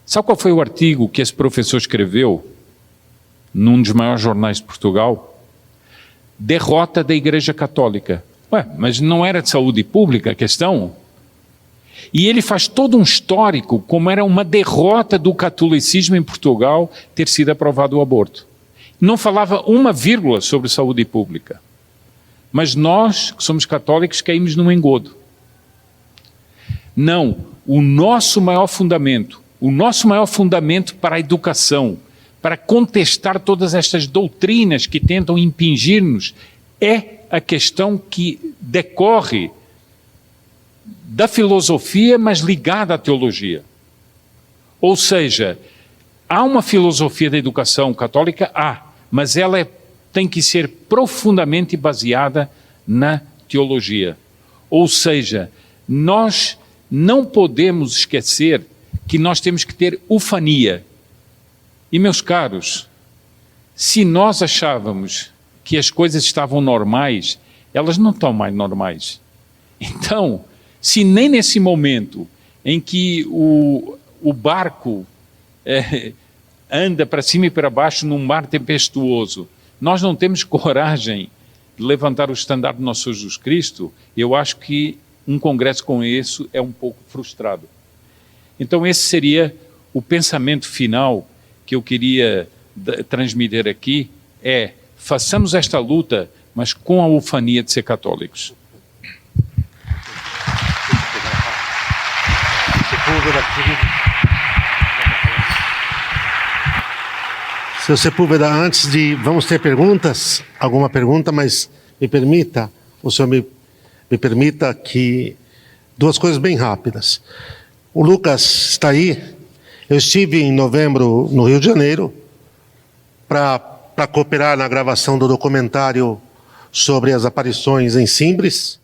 sabe qual foi o artigo que esse professor escreveu num dos maiores jornais de Portugal? Derrota da Igreja Católica. Ué, mas não era de saúde pública a questão? E ele faz todo um histórico como era uma derrota do catolicismo em Portugal ter sido aprovado o aborto. Não falava uma vírgula sobre saúde pública. Mas nós, que somos católicos, caímos num engodo. Não, o nosso maior fundamento para a educação, para contestar todas estas doutrinas que tentam impingir-nos, é a questão que decorre da filosofia, mas ligada à teologia. Ou seja, há uma filosofia da educação católica? Há, mas ela tem que ser profundamente baseada na teologia. Ou seja, nós não podemos esquecer que nós temos que ter ufania. E, meus caros, se nós achávamos que as coisas estavam normais, elas não estão mais normais. Então, se nem nesse momento em que o barco anda para cima e para baixo num mar tempestuoso, nós não temos coragem de levantar o estandarte do nosso Jesus Cristo, eu acho que um congresso como esse é um pouco frustrado. Então esse seria o pensamento final que eu queria transmitir aqui, façamos esta luta, mas com a ufania de ser católicos. Seu Sepúlveda, antes de... Vamos ter perguntas? Alguma pergunta, mas me permita, o senhor me permita que... Duas coisas bem rápidas. O Lucas está aí. Eu estive em novembro no Rio de Janeiro para cooperar na gravação do documentário sobre as aparições em Simbres.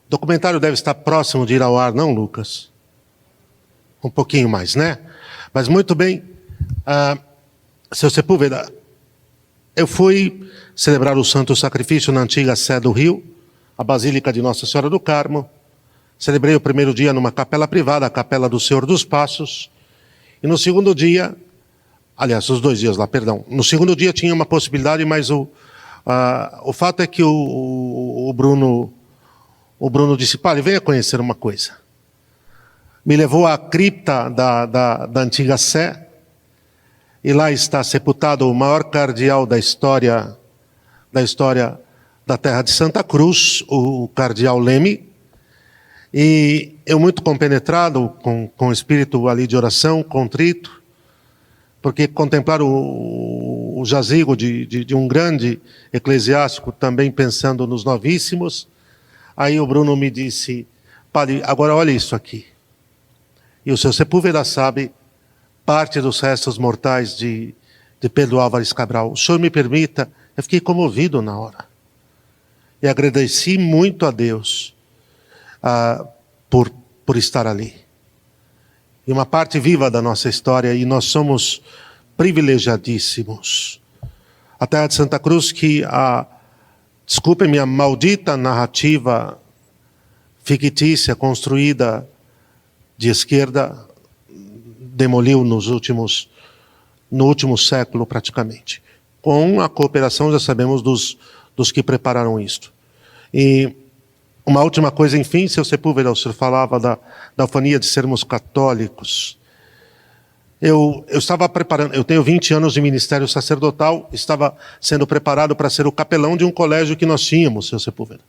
O documentário deve estar próximo de ir ao ar, não, Lucas? Um pouquinho mais, né? Mas muito bem. Seu Sepúlveda, eu fui celebrar o Santo Sacrifício na antiga Sé do Rio, a Basílica de Nossa Senhora do Carmo. Celebrei o primeiro dia numa capela privada, a Capela do Senhor dos Passos. E no segundo dia, aliás, os 2 dias lá, perdão. No segundo dia tinha uma possibilidade, mas o fato é que o Bruno disse: Padre, venha conhecer uma coisa. Me levou à cripta da antiga Sé, e lá está sepultado o maior cardeal da história da terra de Santa Cruz, o cardeal Leme. E eu muito compenetrado com o espírito ali de oração, contrito, porque contemplar o jazigo de um grande eclesiástico, também pensando nos novíssimos. Aí o Bruno me disse: Padre, agora olha isso aqui. E o seu Sepúlveda sabe parte dos restos mortais de Pedro Álvares Cabral. O senhor me permita, eu fiquei comovido na hora. E agradeci muito a Deus por estar ali. E uma parte viva da nossa história, e nós somos privilegiadíssimos. A terra de Santa Cruz, que desculpem-me a maldita narrativa fictícia construída de esquerda, demoliu no último século praticamente. Com a cooperação, já sabemos, dos que prepararam isto. E uma última coisa, enfim, seu Sepúlveda, o senhor falava da ufania de sermos católicos. Eu estava preparando, eu tenho 20 anos de ministério sacerdotal, estava sendo preparado para ser o capelão de um colégio que nós tínhamos, seu Sepúlveda.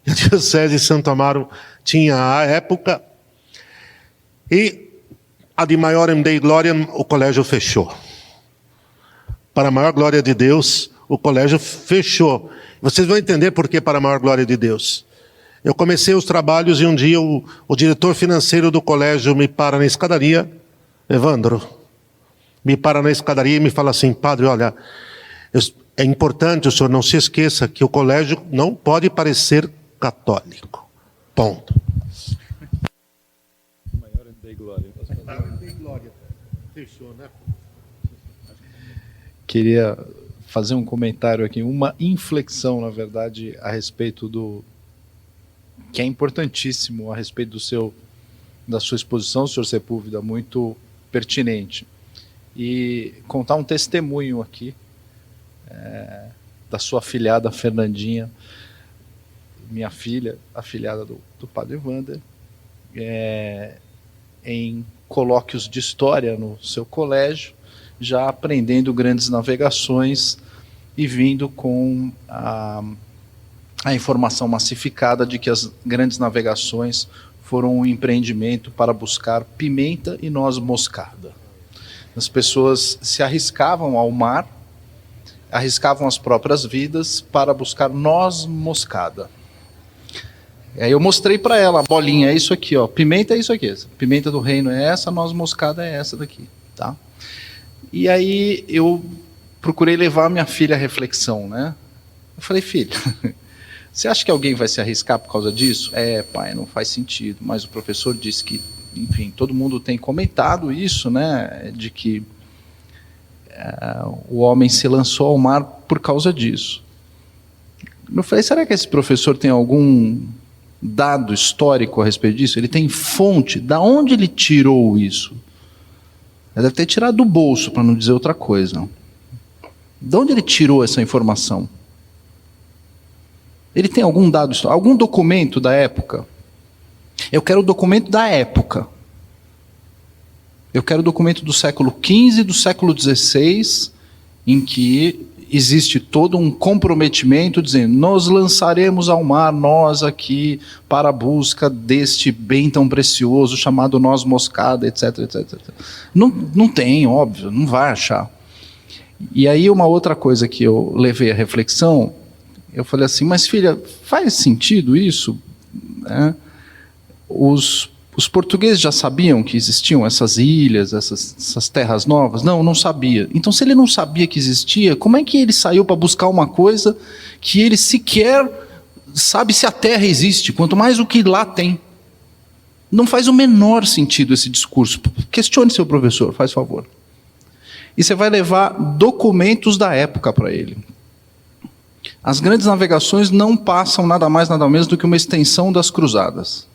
E a Diocese de Santo Amaro tinha, à época, e a de maiorem Dei Gloriam, o colégio fechou. Para a maior glória de Deus, o colégio fechou. Vocês vão entender por que para a maior glória de Deus. Eu comecei os trabalhos e um dia o diretor financeiro do colégio me para na escadaria: Evandro, me para na escadaria e me fala assim: padre, olha, é importante o senhor não se esqueça que o colégio não pode parecer católico. Ponto. Queria fazer um comentário aqui, uma inflexão, na verdade, a respeito do que é importantíssimo a respeito da sua exposição, senhor Sepúlveda, muito pertinente. E contar um testemunho aqui da sua afilhada Fernandinha, minha filha, afilhada do padre Wander, em colóquios de história no seu colégio, já aprendendo grandes navegações e vindo com a informação massificada de que as grandes navegações foram um empreendimento para buscar pimenta e noz moscada. As pessoas se arriscavam ao mar, arriscavam as próprias vidas para buscar noz moscada. Aí eu mostrei para ela, a bolinha é isso aqui, ó, pimenta é isso aqui, pimenta do reino é essa, noz moscada é essa daqui, tá? E aí eu procurei levar a minha filha à reflexão, né? Eu falei: filha, você acha que alguém vai se arriscar por causa disso? Pai, não faz sentido, mas o professor disse que, enfim, todo mundo tem comentado isso, né, de que o homem se lançou ao mar por causa disso. Eu falei: será que esse professor tem algum dado histórico a respeito disso? Ele tem fonte? Da onde ele tirou isso? Ele deve ter tirado do bolso, para não dizer outra coisa. De onde ele tirou essa informação? Ele tem algum dado histórico, algum documento da época? Eu quero o documento da época. Eu quero o documento do século XV, do século XVI, em que existe todo um comprometimento dizendo: nós lançaremos ao mar, nós aqui, para a busca deste bem tão precioso chamado noz moscada, etc, etc, etc. Não tem, óbvio, não vai achar. E aí uma outra coisa que eu levei à reflexão, eu falei assim: mas filha, faz sentido isso? Os portugueses já sabiam que existiam essas ilhas, essas terras novas? Não sabia. Então, se ele não sabia que existia, como é que ele saiu para buscar uma coisa que ele sequer sabe se a terra existe, quanto mais o que lá tem? Não faz o menor sentido esse discurso. Questione seu professor, faz favor. E você vai levar documentos da época para ele. As grandes navegações não passam nada mais, nada menos do que uma extensão das cruzadas.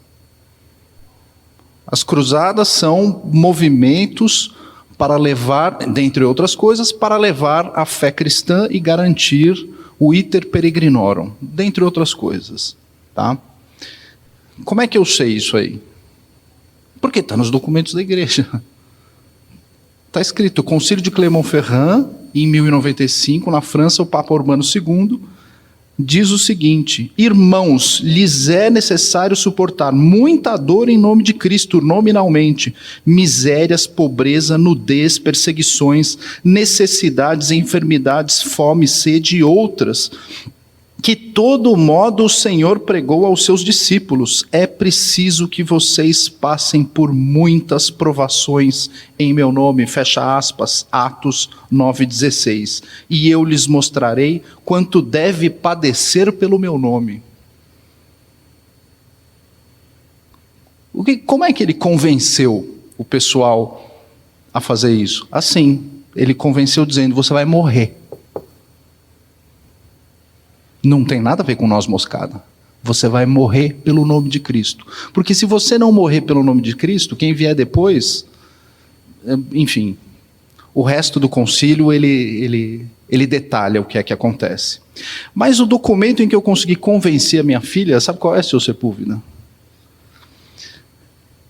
As cruzadas são movimentos para levar, dentre outras coisas, para levar a fé cristã e garantir o iter peregrinorum, dentre outras coisas. Tá? Como é que eu sei isso aí? Porque está nos documentos da igreja. Está escrito: o Concílio de Clermont-Ferrand, em 1095, na França, o Papa Urbano II, diz o seguinte: irmãos, lhes é necessário suportar muita dor em nome de Cristo, nominalmente, misérias, pobreza, nudez, perseguições, necessidades, enfermidades, fome, sede e outras, que todo modo o Senhor pregou aos seus discípulos. É preciso que vocês passem por muitas provações em meu nome, fecha aspas, Atos 9,16. E eu lhes mostrarei quanto deve padecer pelo meu nome. Como é que ele convenceu o pessoal a fazer isso? Assim, ele convenceu dizendo: você vai morrer. Não tem nada a ver com noz moscada. Você vai morrer pelo nome de Cristo. Porque se você não morrer pelo nome de Cristo, quem vier depois, enfim, o resto do concílio ele detalha o que é que acontece. Mas o documento em que eu consegui convencer a minha filha, sabe qual é, seu Sepúlveda?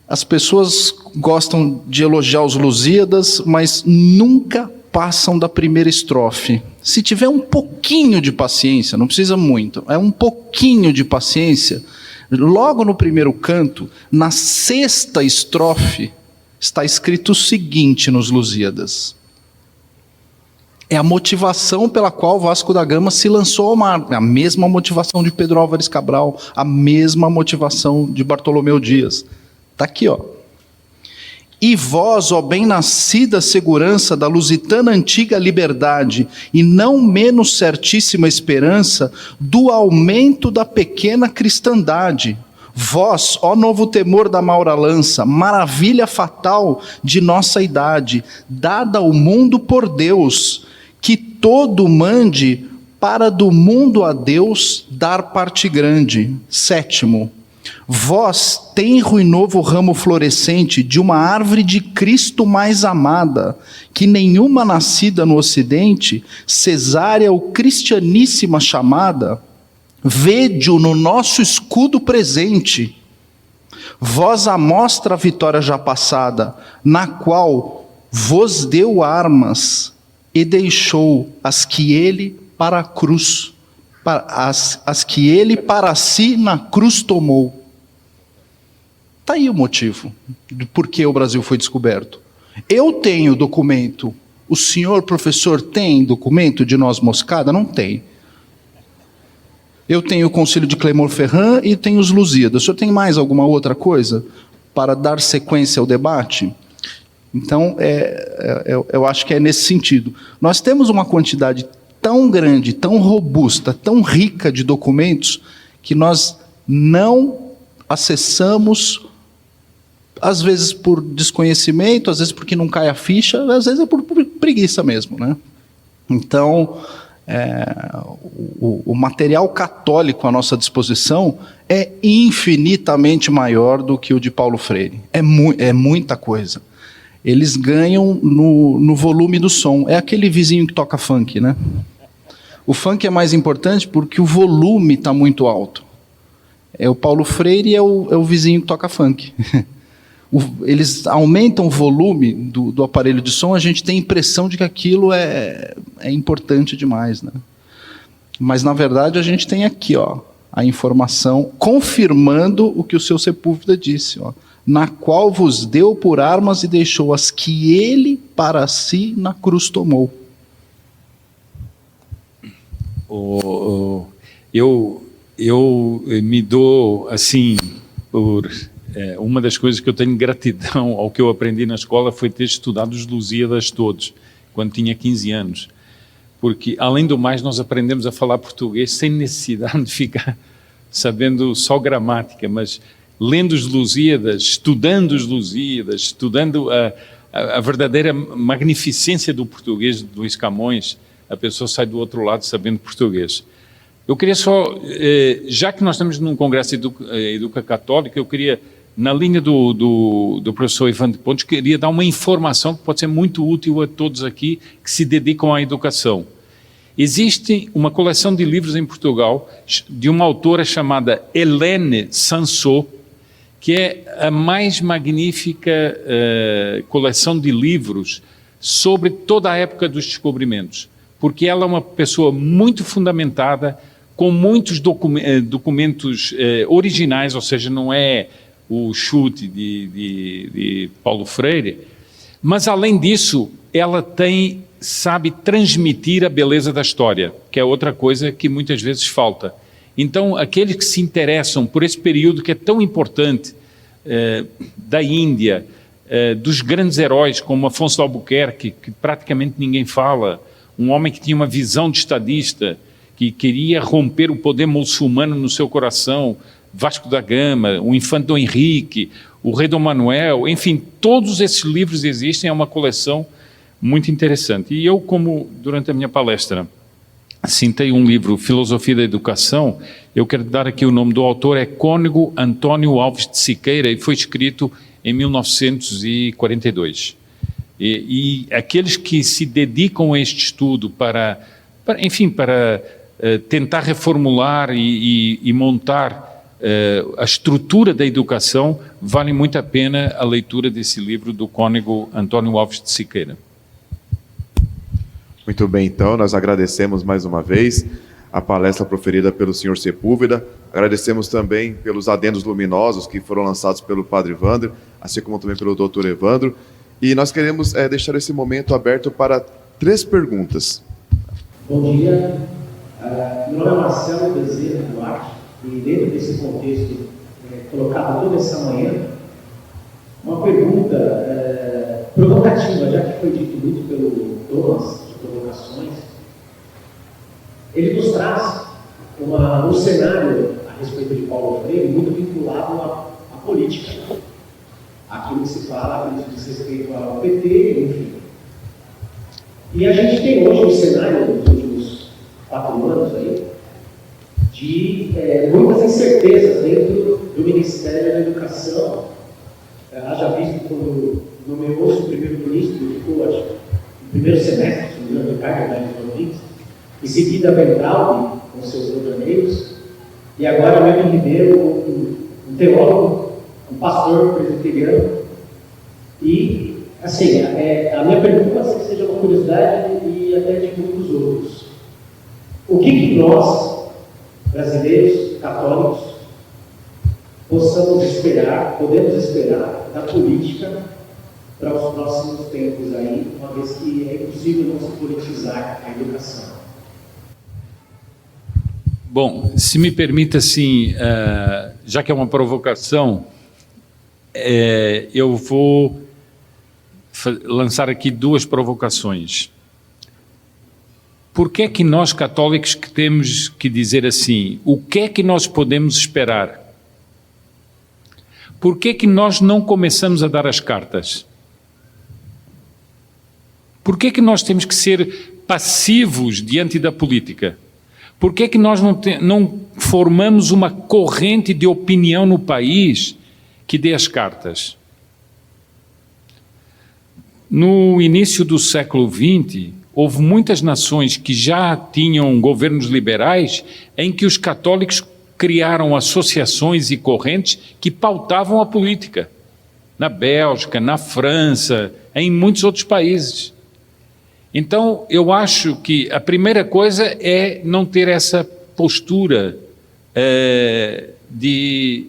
As pessoas gostam de elogiar os Lusíadas, mas nunca passam da primeira estrofe. Se tiver um pouquinho de paciência, não precisa muito, é um pouquinho de paciência, logo no primeiro canto, na sexta estrofe, está escrito o seguinte nos Lusíadas: é a motivação pela qual Vasco da Gama se lançou ao mar, a mesma motivação de Pedro Álvares Cabral, a mesma motivação de Bartolomeu Dias. Está aqui, ó. E vós, ó bem-nascida segurança da lusitana antiga liberdade, e não menos certíssima esperança do aumento da pequena cristandade. Vós, ó novo temor da maura lança, maravilha fatal de nossa idade, dada ao mundo por Deus, que todo mande para do mundo a Deus dar parte grande. 7º, vós, tenro e novo ramo florescente de uma árvore de Cristo mais amada, que nenhuma nascida no ocidente, cesárea ou cristianíssima chamada, vede-o no nosso escudo presente. Vós amostra a vitória já passada, na qual vos deu armas e deixou as que ele para a cruz, as que ele para si na cruz tomou. Está aí o motivo de por que o Brasil foi descoberto. Eu tenho documento. O senhor professor tem documento de noz moscada? Não tem. Eu tenho o Concílio de Clermont-Ferrand e tenho os Lusíadas. O senhor tem mais alguma outra coisa para dar sequência ao debate? Então, eu acho que é nesse sentido. Nós temos uma quantidade tão grande, tão robusta, tão rica de documentos, que nós não acessamos, às vezes por desconhecimento, às vezes porque não cai a ficha, às vezes é por preguiça mesmo, né? Então, o material católico à nossa disposição é infinitamente maior do que o de Paulo Freire. É muita coisa. Eles ganham no volume do som. É aquele vizinho que toca funk, né? O funk é mais importante porque o volume está muito alto. O Paulo Freire é o vizinho que toca funk. Eles aumentam o volume do aparelho de som, a gente tem a impressão de que aquilo é importante demais, né? Mas, na verdade, a gente tem aqui, ó, a informação confirmando o que o seu Sepúlveda disse, ó, na qual vos deu por armas e deixou as que ele para si na cruz tomou. Eu me dou, assim, por... uma das coisas que eu tenho gratidão ao que eu aprendi na escola foi ter estudado os Lusíadas todos, quando tinha 15 anos. Porque, além do mais, nós aprendemos a falar português sem necessidade de ficar sabendo só gramática, mas lendo os Lusíadas, estudando os Lusíadas, estudando a verdadeira magnificência do português de Luís Camões, a pessoa sai do outro lado sabendo português. Eu queria só, já que nós estamos num congresso Educa Católica, eu queria, na linha do professor Evandro Pontes, queria dar uma informação que pode ser muito útil a todos aqui que se dedicam à educação. Existe uma coleção de livros em Portugal de uma autora chamada Hélène Sansot, que é a mais magnífica coleção de livros sobre toda a época dos descobrimentos, porque ela é uma pessoa muito fundamentada, com muitos documentos originais, ou seja, não é o chute de Paulo Freire, mas, além disso, ela sabe transmitir a beleza da história, que é outra coisa que muitas vezes falta. Então, aqueles que se interessam por esse período que é tão importante, da Índia, dos grandes heróis como Afonso de Albuquerque, que praticamente ninguém fala, um homem que tinha uma visão de estadista, que queria romper o poder muçulmano no seu coração, Vasco da Gama, o Infante Dom Henrique, o Rei Dom Manuel, enfim, todos esses livros existem, é uma coleção muito interessante. E eu, como durante a minha palestra citei um livro, Filosofia da Educação, eu quero dar aqui o nome do autor, é Cônego António Alves de Siqueira, e foi escrito em 1942. E aqueles que se dedicam a este estudo para tentar reformular e montar a estrutura da educação, vale muito a pena a leitura desse livro do Cônego António Alves de Siqueira. Muito bem, então, nós agradecemos mais uma vez a palestra proferida pelo senhor Sepúlveda, agradecemos também pelos adendos luminosos que foram lançados pelo padre Evandro, assim como também pelo doutor Evandro, e nós queremos deixar esse momento aberto para 3 perguntas. Bom dia, meu nome é Marcelo Bezerra Duarte, e dentro desse contexto colocado toda essa manhã, Uma pergunta provocativa, já que foi dito muito pelo Thomas, de provocações. Ele nos traz um cenário a respeito de Paulo Freire muito vinculado à política. Aquilo que se fala, aquilo que diz respeito ao PT, enfim. E a gente tem hoje um cenário, nos últimos 4 anos aí, de muitas incertezas dentro do Ministério da Educação. Haja visto quando nomeou-se o primeiro-ministro, ficou, acho, no primeiro semestre, se não me engano, Ricardo Neves Rodrigues, em seguida Ventralbe, com seus doutrineiros, e agora Milton Ribeiro, um teólogo, um pastor presbiteriano. E, assim, a minha pergunta pode ser que seja uma curiosidade e até de muitos outros. O que nós, brasileiros, católicos, podemos esperar da política para os próximos tempos aí, uma vez que é impossível não se politizar a educação? Bom, se me permita, assim, já que é uma provocação, eu vou lançar aqui 2 provocações. Por que é que nós católicos que temos que dizer assim, o que é que nós podemos esperar? Por que é que nós não começamos a dar as cartas? Por que é que nós temos que ser passivos diante da política? Por que é que nós não formamos uma corrente de opinião no país que dê as cartas? No início do século XX, houve muitas nações que já tinham governos liberais em que os católicos criaram associações e correntes que pautavam a política. Na Bélgica, na França, em muitos outros países. Então, eu acho que a primeira coisa é não ter essa postura de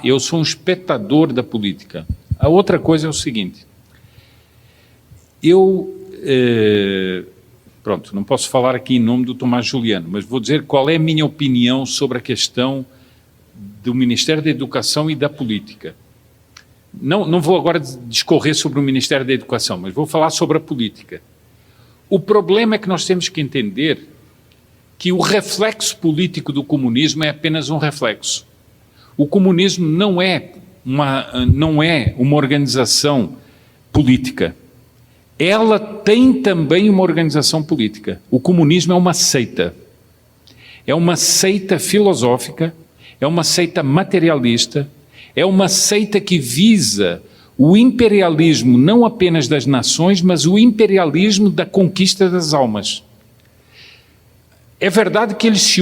eu sou um espectador da política. A outra coisa é o seguinte, pronto, não posso falar aqui em nome do Tomás Juliano, mas vou dizer qual é a minha opinião sobre a questão do Ministério da Educação e da política. Não vou agora discorrer sobre o Ministério da Educação, mas vou falar sobre a política. O problema é que nós temos que entender que o reflexo político do comunismo é apenas um reflexo. O comunismo não é uma organização política. Ela tem também uma organização política. O comunismo é uma seita. É uma seita filosófica, é uma seita materialista, é uma seita que visa o imperialismo não apenas das nações, mas o imperialismo da conquista das almas. É verdade que eles se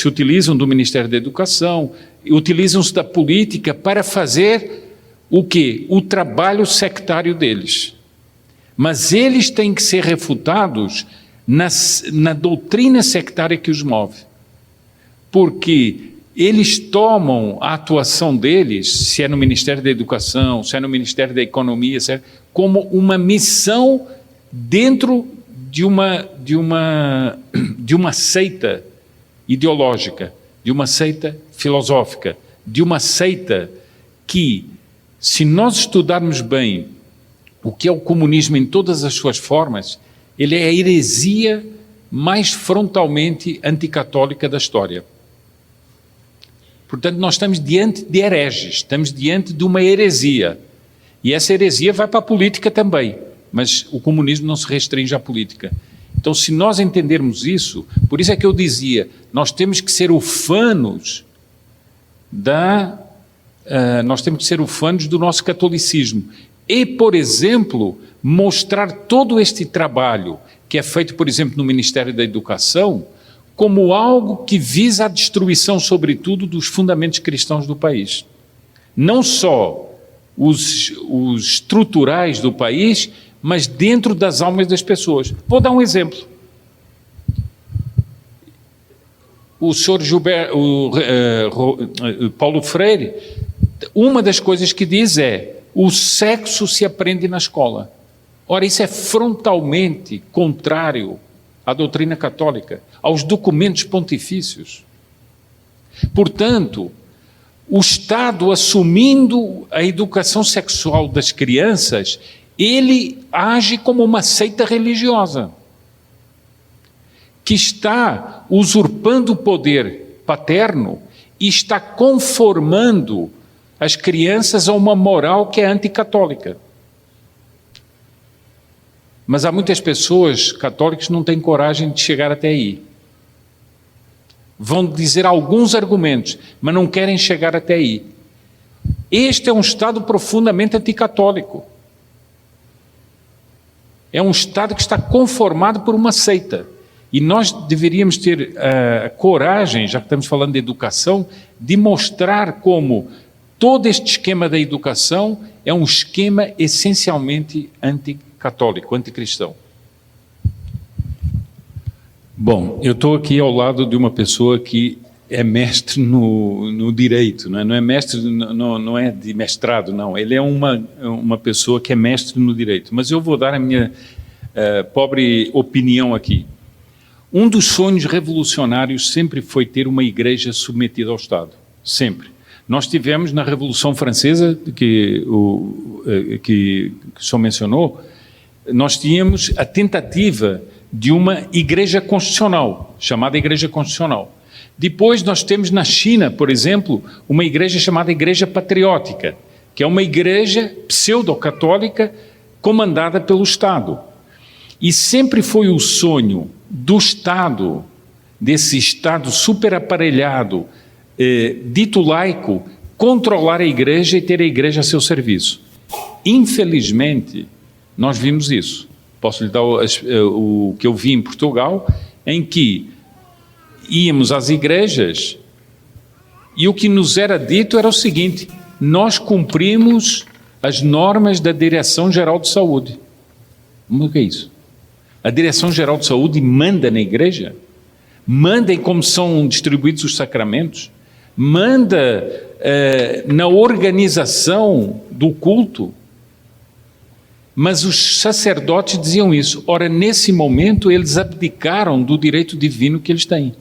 utilizam do Ministério da Educação, utilizam-se da política para fazer o quê? O trabalho sectário deles. Mas eles têm que ser refutados na doutrina sectária que os move. Porque eles tomam a atuação deles, se é no Ministério da Educação, se é no Ministério da Economia, como uma missão dentro de uma seita ideológica, de uma seita filosófica, de uma seita que, se nós estudarmos bem o que é o comunismo em todas as suas formas, ele é a heresia mais frontalmente anticatólica da história. Portanto, nós estamos diante de hereges, estamos diante de uma heresia. E essa heresia vai para a política também, mas o comunismo não se restringe à política. Então, se nós entendermos isso, por isso é que eu dizia, nós temos que ser ufanos do nosso catolicismo. E, por exemplo, mostrar todo este trabalho que é feito, por exemplo, no Ministério da Educação, como algo que visa a destruição, sobretudo, dos fundamentos cristãos do país. Não só os estruturais do país, mas dentro das almas das pessoas. Vou dar um exemplo. O senhor Paulo Freire, uma das coisas que diz é: o sexo se aprende na escola. Ora, isso é frontalmente contrário à doutrina católica, aos documentos pontifícios. Portanto, o Estado assumindo a educação sexual das crianças, ele age como uma seita religiosa, que está usurpando o poder paterno e está conformando as crianças a uma moral que é anticatólica. Mas há muitas pessoas católicas que não têm coragem de chegar até aí. Vão dizer alguns argumentos, mas não querem chegar até aí. Este é um Estado profundamente anticatólico. É um Estado que está conformado por uma seita. E nós deveríamos ter a coragem, já que estamos falando de educação, de mostrar como todo este esquema da educação é um esquema essencialmente anticatólico, anticristão. Bom, eu estou aqui ao lado de uma pessoa que é mestre no direito, não é mestre, não é de mestrado, não. Ele é uma pessoa que é mestre no direito. Mas eu vou dar a minha pobre opinião aqui. Um dos sonhos revolucionários sempre foi ter uma igreja submetida ao Estado. Sempre. Nós tivemos na Revolução Francesa, que o senhor mencionou, nós tínhamos a tentativa de uma igreja constitucional, chamada Igreja Constitucional. Depois nós temos na China, por exemplo, uma igreja chamada Igreja Patriótica, que é uma igreja pseudo-católica comandada pelo Estado. E sempre foi o sonho do Estado, desse Estado superaparelhado, dito laico, controlar a igreja e ter a igreja a seu serviço. Infelizmente, nós vimos isso. Posso lhe dar o que eu vi em Portugal, em que íamos às igrejas e o que nos era dito era o seguinte: nós cumprimos as normas da Direção-Geral de Saúde. O que é isso? A Direção-Geral de Saúde manda na igreja? Manda em como são distribuídos os sacramentos? Manda na organização do culto? Mas os sacerdotes diziam isso. Ora, nesse momento, eles abdicaram do direito divino que eles têm.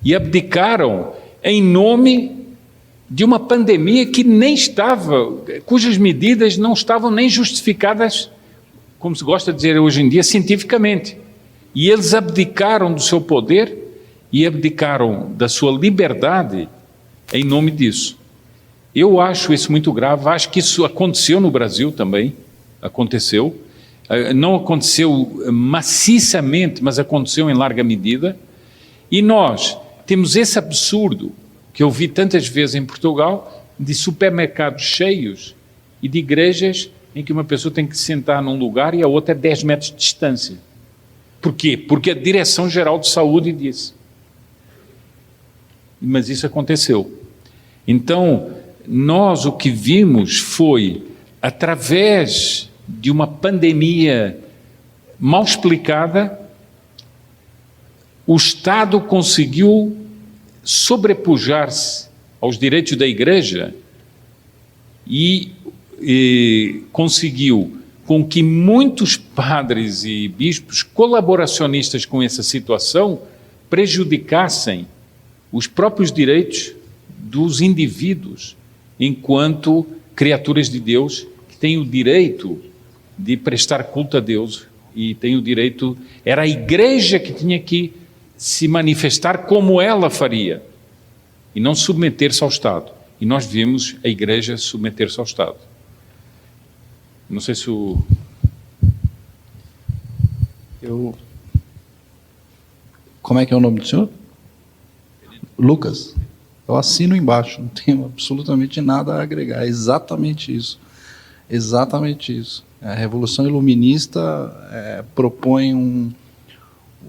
E abdicaram em nome de uma pandemia que nem estava, cujas medidas não estavam nem justificadas, como se gosta de dizer hoje em dia, cientificamente. E eles abdicaram do seu poder e abdicaram da sua liberdade em nome disso. Eu acho isso muito grave, acho que isso aconteceu no Brasil também. Aconteceu, não aconteceu maciçamente, mas aconteceu em larga medida, e nós temos esse absurdo que eu vi tantas vezes em Portugal, de supermercados cheios e de igrejas em que uma pessoa tem que sentar num lugar e a outra é 10 metros de distância. Por quê? Porque a Direção-Geral de Saúde disse. Mas isso aconteceu. Então, nós o que vimos foi, através de uma pandemia mal explicada, o Estado conseguiu sobrepujar-se aos direitos da Igreja e conseguiu com que muitos padres e bispos colaboracionistas com essa situação prejudicassem os próprios direitos dos indivíduos enquanto criaturas de Deus que têm o direito de prestar culto a Deus e tem o direito, era a igreja que tinha que se manifestar como ela faria e não submeter-se ao Estado. E nós vimos a igreja submeter-se ao Estado. Não sei se o... Como é que é o nome do senhor? Lucas. Eu assino embaixo, não tenho absolutamente nada a agregar. É exatamente isso. Exatamente isso. A Revolução Iluminista propõe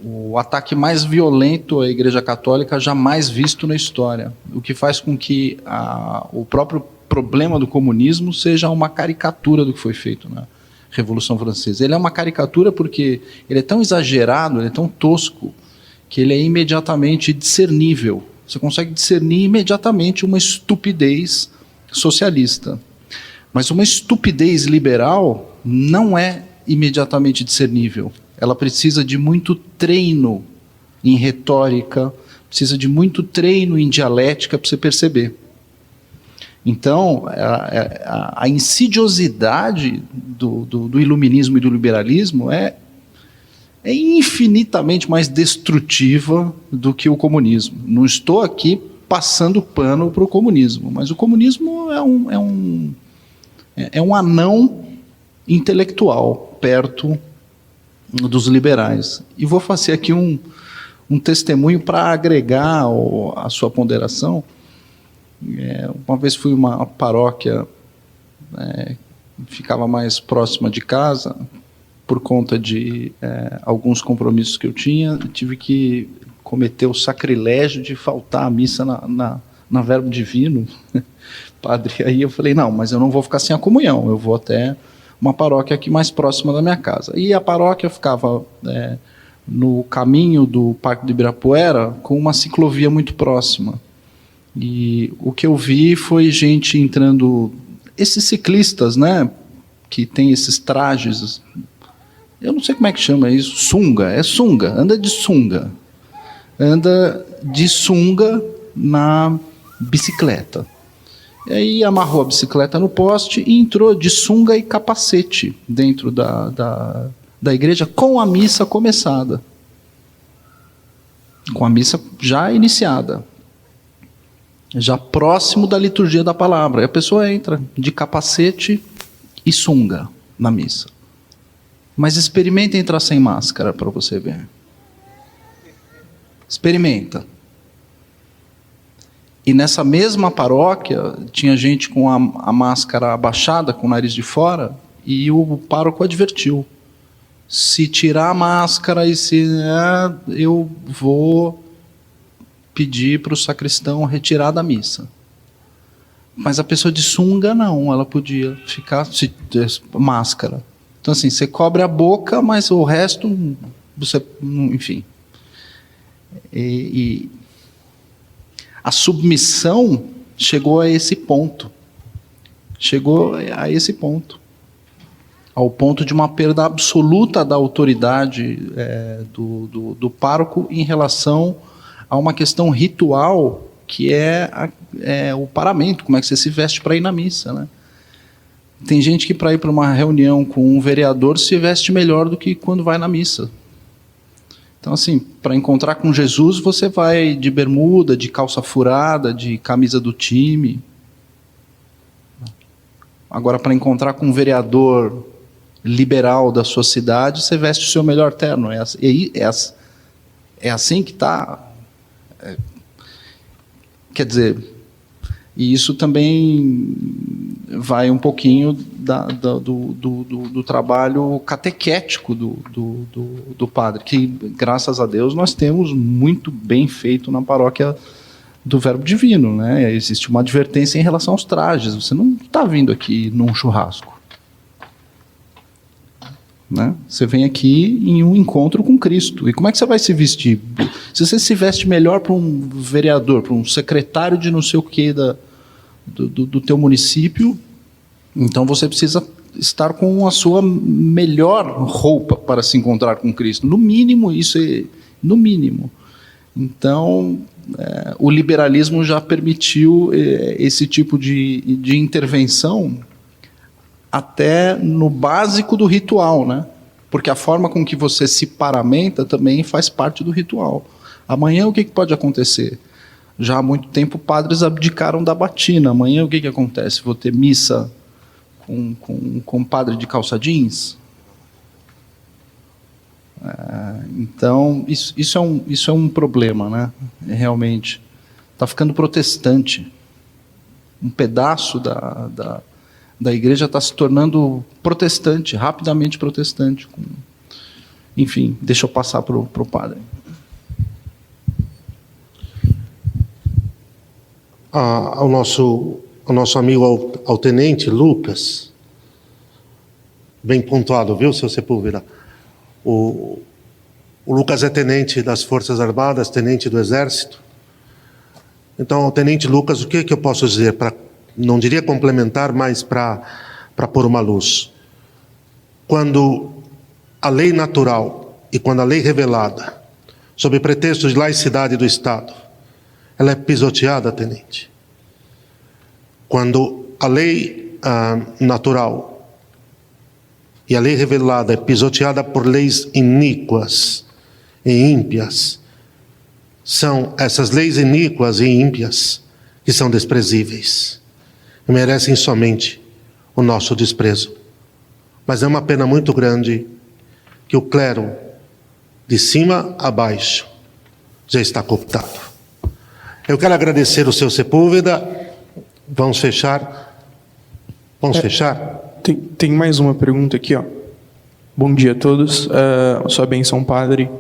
o ataque mais violento à Igreja Católica jamais visto na história, o que faz com que o próprio problema do comunismo seja uma caricatura do que foi feito na Revolução Francesa. Ele é uma caricatura porque ele é tão exagerado, ele é tão tosco, que ele é imediatamente discernível. Você consegue discernir imediatamente uma estupidez socialista. Mas uma estupidez liberal não é imediatamente discernível. Ela precisa de muito treino em retórica, precisa de muito treino em dialética para você perceber. Então, a insidiosidade do iluminismo e do liberalismo é infinitamente mais destrutiva do que o comunismo. Não estou aqui passando pano para o comunismo, mas o comunismo é um anão intelectual perto dos liberais. E vou fazer aqui um testemunho para agregar a sua ponderação. Uma vez fui a uma paróquia, ficava mais próxima de casa, por conta de alguns compromissos que eu tinha, tive que cometer o sacrilégio de faltar à missa na Verbo Divino. Padre, aí eu falei, não, mas eu não vou ficar sem a comunhão, eu vou até uma paróquia aqui mais próxima da minha casa. E a paróquia ficava no caminho do Parque do Ibirapuera, com uma ciclovia muito próxima. E o que eu vi foi gente entrando, esses ciclistas, né, que tem esses trajes, eu não sei como é que chama isso, sunga, anda de sunga na bicicleta. E aí amarrou a bicicleta no poste e entrou de sunga e capacete dentro da igreja, com a missa começada, com a missa já iniciada, já próximo da liturgia da palavra. E a pessoa entra de capacete e sunga na missa. Mas experimenta entrar sem máscara para você ver. Experimenta. E nessa mesma paróquia, tinha gente com a máscara abaixada, com o nariz de fora, e o pároco advertiu. Se tirar a máscara, eu vou pedir para o sacristão retirar da missa. Mas a pessoa de sunga não, ela podia ficar máscara. Então assim, você cobre a boca, mas o resto, você, enfim. E a submissão chegou a esse ponto. Ao ponto de uma perda absoluta da autoridade do pároco em relação a uma questão ritual, que é o paramento, como é que você se veste para ir na missa, né? Tem gente que para ir para uma reunião com um vereador se veste melhor do que quando vai na missa. Então assim, para encontrar com Jesus você vai de bermuda, de calça furada, de camisa do time. Agora para encontrar com um vereador liberal da sua cidade, você veste o seu melhor terno. É assim que está. Quer dizer, e isso também vai um pouquinho do trabalho catequético do padre, que, graças a Deus, nós temos muito bem feito na paróquia do Verbo Divino, né? Existe uma advertência em relação aos trajes. Você não está vindo aqui num churrasco, né? Você vem aqui em um encontro com Cristo. E como é que você vai se vestir? Se você se veste melhor para um vereador, para um secretário de não sei o que do teu município, então você precisa estar com a sua melhor roupa para se encontrar com Cristo. No mínimo, isso é no mínimo. Então, o liberalismo já permitiu esse tipo de intervenção até no básico do ritual, né? Porque a forma com que você se paramenta também faz parte do ritual. Amanhã o que pode acontecer? Já há muito tempo padres abdicaram da batina. Amanhã o que acontece? Vou ter missa com padre de calça jeans? Então, isso é um problema, né? Realmente. Está ficando protestante. Um pedaço da igreja está se tornando protestante, rapidamente protestante. Enfim, deixa eu passar para o padre. Ao nosso amigo, ao tenente Lucas, bem pontuado, viu, seu Sepúlveda? O Lucas é tenente das Forças Armadas, tenente do Exército. Então, ao tenente Lucas, o que eu posso dizer? Não diria complementar, mas para pôr uma luz. Quando a lei natural e quando a lei revelada, sob pretexto de laicidade do Estado, ela é pisoteada, tenente. quando a lei natural e a lei revelada é pisoteada por leis iníquas e ímpias, são essas leis iníquas e ímpias que são desprezíveis e merecem somente o nosso desprezo. Mas é uma pena muito grande que o clero, de cima a baixo, já está cooptado. Eu quero agradecer o seu Sepúlveda. Vamos fechar. Vamos fechar? Tem mais uma pergunta aqui, ó. Bom dia a todos. Sua bênção, padre.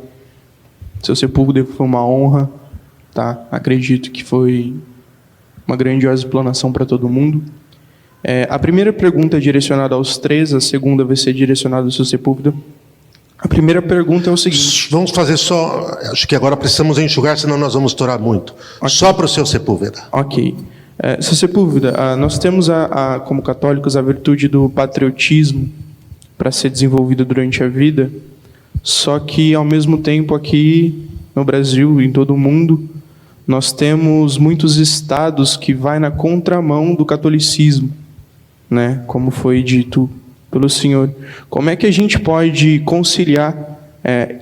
Seu Sepúlveda foi uma honra, tá? Acredito que foi uma grandiosa explanação para todo mundo. A primeira pergunta é direcionada aos três, a segunda vai ser direcionada ao seu Sepúlveda. A primeira pergunta é o seguinte... Vamos fazer só... Acho que agora precisamos enxugar, senão nós vamos estourar muito. Okay. Só para o seu Sepúlveda. Ok. Seu Sepúlveda, nós temos, como católicos, a virtude do patriotismo para ser desenvolvida durante a vida, só que, ao mesmo tempo, aqui no Brasil e em todo o mundo, nós temos muitos estados que vai na contramão do catolicismo, né? Como foi dito pelo senhor. Como é que a gente pode conciliar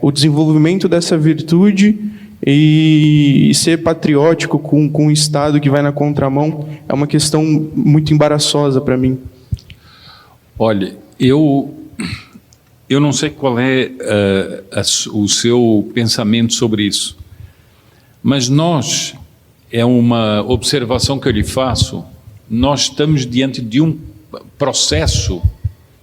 o desenvolvimento dessa virtude e ser patriótico com um Estado que vai na contramão? É uma questão muito embaraçosa para mim. Olha, eu não sei qual é o seu pensamento sobre isso, mas nós, é uma observação que eu lhe faço, nós estamos diante de um processo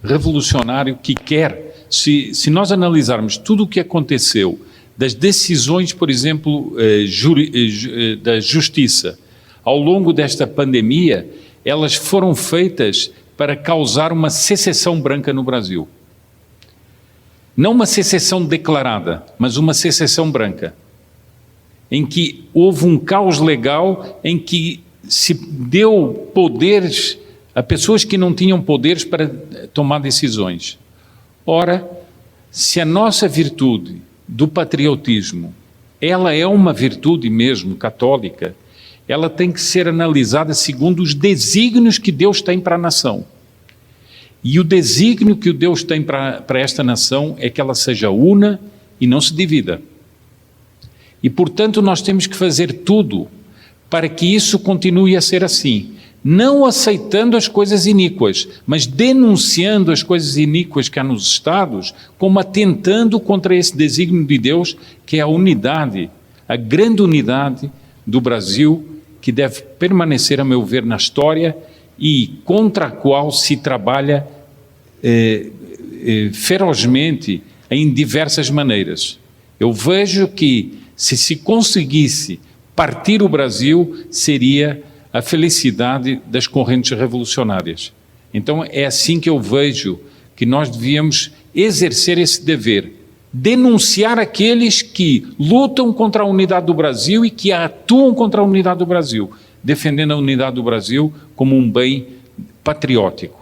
revolucionário que quer, se nós analisarmos tudo o que aconteceu, das decisões, por exemplo, da justiça, ao longo desta pandemia, elas foram feitas para causar uma secessão branca no Brasil. Não uma secessão declarada, mas uma secessão branca, em que houve um caos legal, em que se deu poderes a pessoas que não tinham poderes para tomar decisões. Ora, se a nossa virtude do patriotismo, ela é uma virtude mesmo católica, ela tem que ser analisada segundo os desígnios que Deus tem para a nação. E o desígnio que Deus tem para esta nação é que ela seja una e não se divida. E, portanto, nós temos que fazer tudo para que isso continue a ser assim. Não aceitando as coisas iníquas, mas denunciando as coisas iníquas que há nos Estados, como atentando contra esse desígnio de Deus, que é a unidade, a grande unidade do Brasil, que deve permanecer, a meu ver, na história e contra a qual se trabalha ferozmente em diversas maneiras. Eu vejo que, se conseguisse partir o Brasil, seria a felicidade das correntes revolucionárias. Então é assim que eu vejo que nós devíamos exercer esse dever, denunciar aqueles que lutam contra a unidade do Brasil e que atuam contra a unidade do Brasil, defendendo a unidade do Brasil como um bem patriótico.